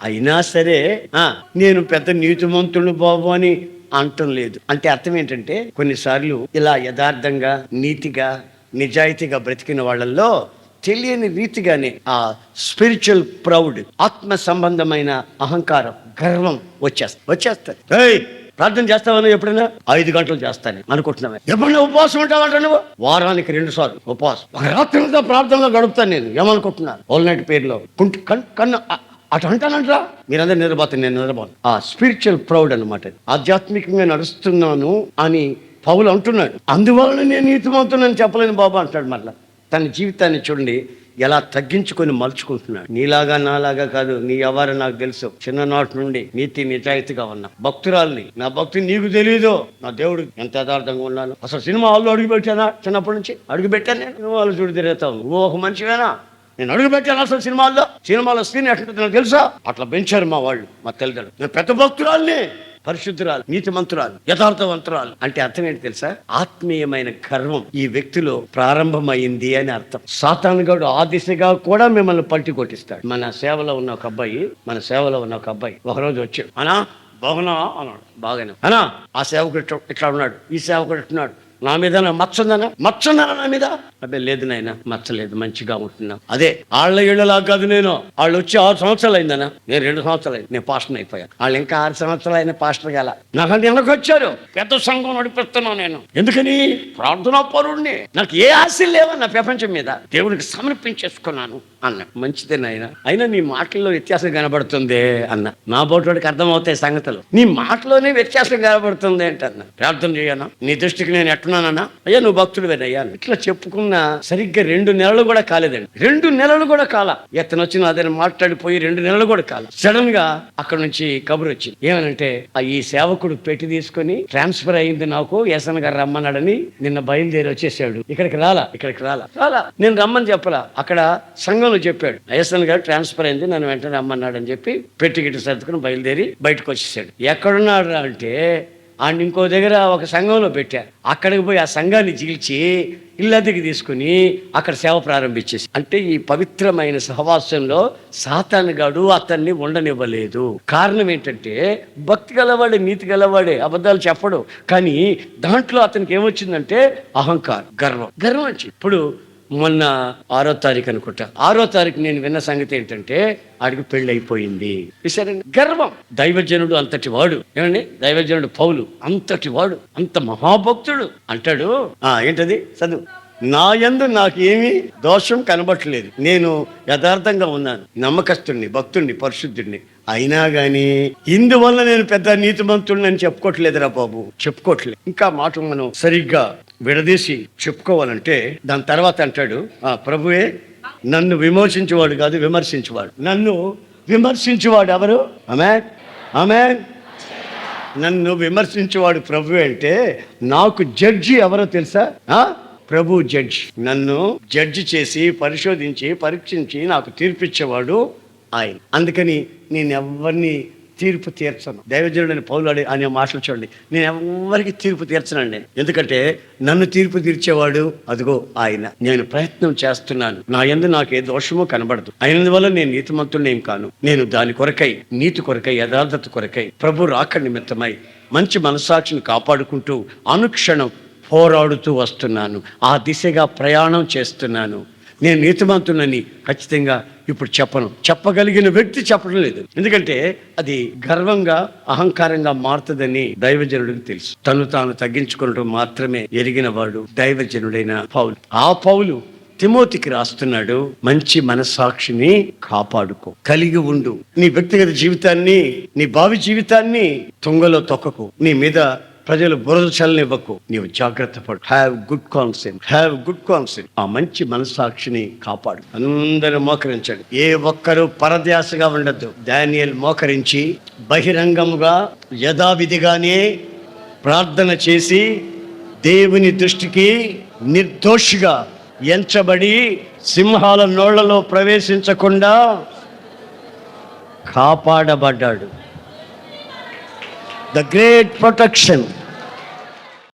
B: అయినా సరే నేను పెద్ద నీతిమంతుడు బాబు అని అంటం లేదు. అంటే అర్థం ఏంటంటే, కొన్నిసార్లు ఇలా యథార్థంగా, నీతిగా, నిజాయితీగా బ్రతికిన వాళ్ళల్లో తెలియని రీతిగానే ఆ స్పిరిచువల్ ప్రౌడ్, ఆత్మ సంబంధమైన అహంకారం, గర్వం వచ్చేస్తారు. ప్రార్థన చేస్తావా? ఎప్పుడైనా 5 గంటలు చేస్తాను అనుకుంటున్నావా? ఎప్పుడైనా ఉపవాసం ఉంటావంట నువ్వు? వారానికి 2 సార్లు ఉపవాసం. ఒక రాత్రితో ప్రార్థనలో గడుపుతాను నేను. ఏమనుకుంటున్నాను? ఆల్ నైట్ పేరులో కన్ను అటు అంటానంటరా. మీరందరూ నిద్రపోతాను, నేను నిద్రపోను. ఆ స్పిరిచువల్ ప్రౌడ్ అన్నమాట. ఆధ్యాత్మికంగా నడుస్తున్నాను అని పౌలు అంటున్నాడు. అందువలన నేను నీతిమంతునని చెప్పలేను బాబా అంటాడు. మళ్ళీ తన జీవితాన్ని చూడండి ఎలా తగ్గించుకొని మలుచుకుంటున్నాడు. నీలాగా నాలాగా కాదు, నీ ఎవరు నాకు తెలుసు. చిన్ననాటి నుండి నీతి నిజాయితీగా ఉన్నా భక్తురాల్ని. నా భక్తి నీకు తెలియదు, నా దేవుడు ఎంత యథార్థంగా ఉన్నాను. అసలు సినిమా హాల్లో అడుగు పెట్టానా? చిన్నప్పటి నుంచి అడుగు పెట్టాను నేను. నువ్వు వాళ్ళు చూడు తిరుగుతావు, నువ్వు ఒక మనిషివేనా? నేను అడుగు పెట్టాను అసలు సినిమాలో స్క్రీన్ ఎట్లా నాకు తెలుసా? అట్లా పెంచారు మా వాళ్ళు, మా తల్లిదండ్రులు. నేను పెద్ద భక్తురాల్ని, పరిశుద్ధురాలు, నీతిమంతురాలు, యథార్థవంతురాలు. అంటే అర్థం ఏంటి తెలుసా? ఆత్మీయమైన గర్వం ఈ వ్యక్తిలో ప్రారంభమైంది అని అర్థం. సాతానుగాడు ఆ దిశగా కూడా మిమ్మల్ని పల్టి కొట్టిస్తాడు. మన సేవలో ఉన్న ఒక అబ్బాయి ఒకరోజు వచ్చాడు. అనా బాగున్నా అన్నాడు. బాగానే అనా, ఆ సేవకుడు ఇట్లా ఉన్నాడు, ఈ సేవకుడు ఇట్టున్నాడు, నా మీద మచ్చుందనా నా మీద? అబ్బే లేదు నాయన, మచ్చలేదు, మంచిగా ఉంటున్నా. అదే వాళ్ళ ఇళ్ళలా కాదు. వాళ్ళు వచ్చి 6 సంవత్సరాలు అయిందనా, నేను 2 సంవత్సరాలు అయింది, నేను పాస్టర్ అయిపోయా. వాళ్ళు ఇంకా 6 సంవత్సరాలు అయిన పాస్టర్ గల నాకు ఎందుకు వచ్చారు? పెద్ద సంఘం నడిపిస్తున్నాను నేను. ఎందుకని? ప్రార్థనా పరుడిని, నాకు ఏ ఆశలు లేవన్న ప్రపంచం మీద, దేవుడికి సమర్పించేసుకున్నాను అన్న. మంచిదే నాయన, అయినా నీ మాటల్లో వ్యత్యాసం కనబడుతుంది అన్న. నా బోటోడికి అర్థమవుతాయి సంగతులు, నీ మాటలోనే వ్యత్యాసం కనబడుతుంది ఏంటన్న. ప్రార్థన చేయనా, నీ దృష్టికి నేను ఎట్టున్నానన్నా? అయ్యా నువ్వు భక్తుడివేనయ్యా. ఇట్లా చెప్పుకున్న సరిగ్గా 2 నెలలు కూడా కాలేదండి. 2 నెలలు కూడా కాల. ఎత్తన వచ్చిన అదే మాట్లాడిపోయి 2 నెలలు కూడా కాల. సడన్ గా అక్కడ నుంచి కబురు వచ్చింది. ఏమనంటే, ఈ సేవకుడు పెట్టి తీసుకొని ట్రాన్స్ఫర్ అయింది, నాకు ఎస్ఎన్ గారు రమ్మన్నాడని నిన్న బయలుదేరి వచ్చేసాడు. ఇక్కడికి రాలా. నేను రమ్మని చెప్పలా, అక్కడ సంఘంలో చెప్పాడు, ఎస్ఎన్ గారు ట్రాన్స్ఫర్ అయింది, నన్ను వెంటనే రమ్మన్నాడు అని చెప్పి పెట్టి గిట్టి సర్దుకుని బయలుదేరి బయటకు వచ్చేసాడు. ఎక్కడున్నాడు అంటే, ఆయన ఇంకో దగ్గర ఒక సంఘంలో పెట్టారు. అక్కడికి పోయి ఆ సంఘాన్ని చీల్చి ఇల్లదికి తీసుకుని అక్కడ సేవ ప్రారంభించేసి. అంటే ఈ పవిత్రమైన సహవాసంలో సాతానుగాడు అతన్ని ఉండనివ్వలేదు. కారణం ఏంటంటే, భక్తి గలవాడే, నీతి గలవాడే, అబద్ధాలు చెప్పడు. కానీ దాంట్లో అతనికి ఏమొచ్చిందంటే అహంకారం, గర్వం వచ్చి. ఇప్పుడు మొన్న 6వ తారీఖు అనుకుంటా, 6వ తారీఖు నేను విన్న సంగతి ఏంటంటే, ఆడికి పెళ్లి అయిపోయింది. విసారండి, గర్వం. దైవజనుడు అంతటి వాడు, ఏమండి, దైవజనుడు పౌలు అంతటి వాడు, అంత మహాభక్తుడు అంటాడు. ఏంటది చదువు. నా యందు నాకు ఏమీ దోషం కనబట్టలేదు, నేను యథార్థంగా ఉన్నాను, నమ్మకస్తుడిని, భక్తుడిని, పరిశుద్ధుడిని. అయినా గాని ఇందువల్ల నేను పెద్ద నీతిమంతుడిని అని చెప్పుకోవట్లేదురా బాబు, చెప్పుకోవట్లేదు. ఇంకా మాట మనం సరిగ్గా విడదీసి చెప్పుకోవాలంటే దాని తర్వాత అంటాడు, ప్రభువే నన్ను విమోచించేవాడు కాదు, విమర్శించేవాడు. నన్ను విమర్శించేవాడు ఎవరు? ఆమేన్. నన్ను విమర్శించేవాడు ప్రభువే అంటే, నాకు జడ్జి ఎవరో తెలుసా? ప్రభు జడ్జి. నన్ను జడ్జి చేసి పరిశోధించి పరీక్షించి నాకు తీర్పిచ్చేవాడు ఆయన. అందుకని నేను ఎవరిని తీర్పు తీర్చను. దైవజనుడని పౌలు అనే మాటలు చూడండి, నేను ఎవరికి తీర్పు తీర్చనండి. ఎందుకంటే నన్ను తీర్పు తీర్చేవాడు అదిగో ఆయన. నేను ప్రయత్నం చేస్తున్నాను, నా యందు నాకు ఏ దోషమో కనబడదు. అయినందువల్ల నేను నీతిమంతుడిని ఏం కాను. నేను దాని కొరకై, నీతి కొరకై, యథార్థత కొరకై, ప్రభు రాక నిమిత్తమై మంచి మనస్సాక్షిని కాపాడుకుంటూ అనుక్షణం పోరాడుతూ వస్తున్నాను. ఆ దిశగా ప్రయాణం చేస్తున్నాను. నేను నీతిమంతునని ఖచ్చితంగా ఇప్పుడు చెప్పగలిగిన వ్యక్తి చెప్పడం లేదు. ఎందుకంటే అది గర్వంగా, అహంకారంగా మారుతుందని దైవజనుడికి తెలుసు. తను తాను తగ్గించుకోవడం మాత్రమే ఎరిగిన వాడు దైవజనుడైన పౌలు. ఆ పౌలు తిమోతికి రాస్తున్నాడు, మంచి మనస్సాక్షిని కాపాడుకో, కలిగి ఉండు. నీ వ్యక్తిగత జీవితాన్ని, నీ భావి జీవితాన్ని తుంగలో తొక్కకు. నీ మీద ప్రజలు బురద చల్లనివ్వకు, నీవు జాగ్రత్త పడు. Have good concept. ఆ మంచి మనస్సాక్షిని కాపాడు. అందరూ మోకరించండి, ఏ ఒక్కరూ పరధ్యాసగా ఉండద్దు. దానియేలు మోకరించి బహిరంగముగా యథావిధిగానే ప్రార్థన చేసి దేవుని దృష్టికి నిర్దోషిగా ఎంచబడి సింహాల నోళ్లలో ప్రవేశించకుండా కాపాడబడ్డాడు. The great protection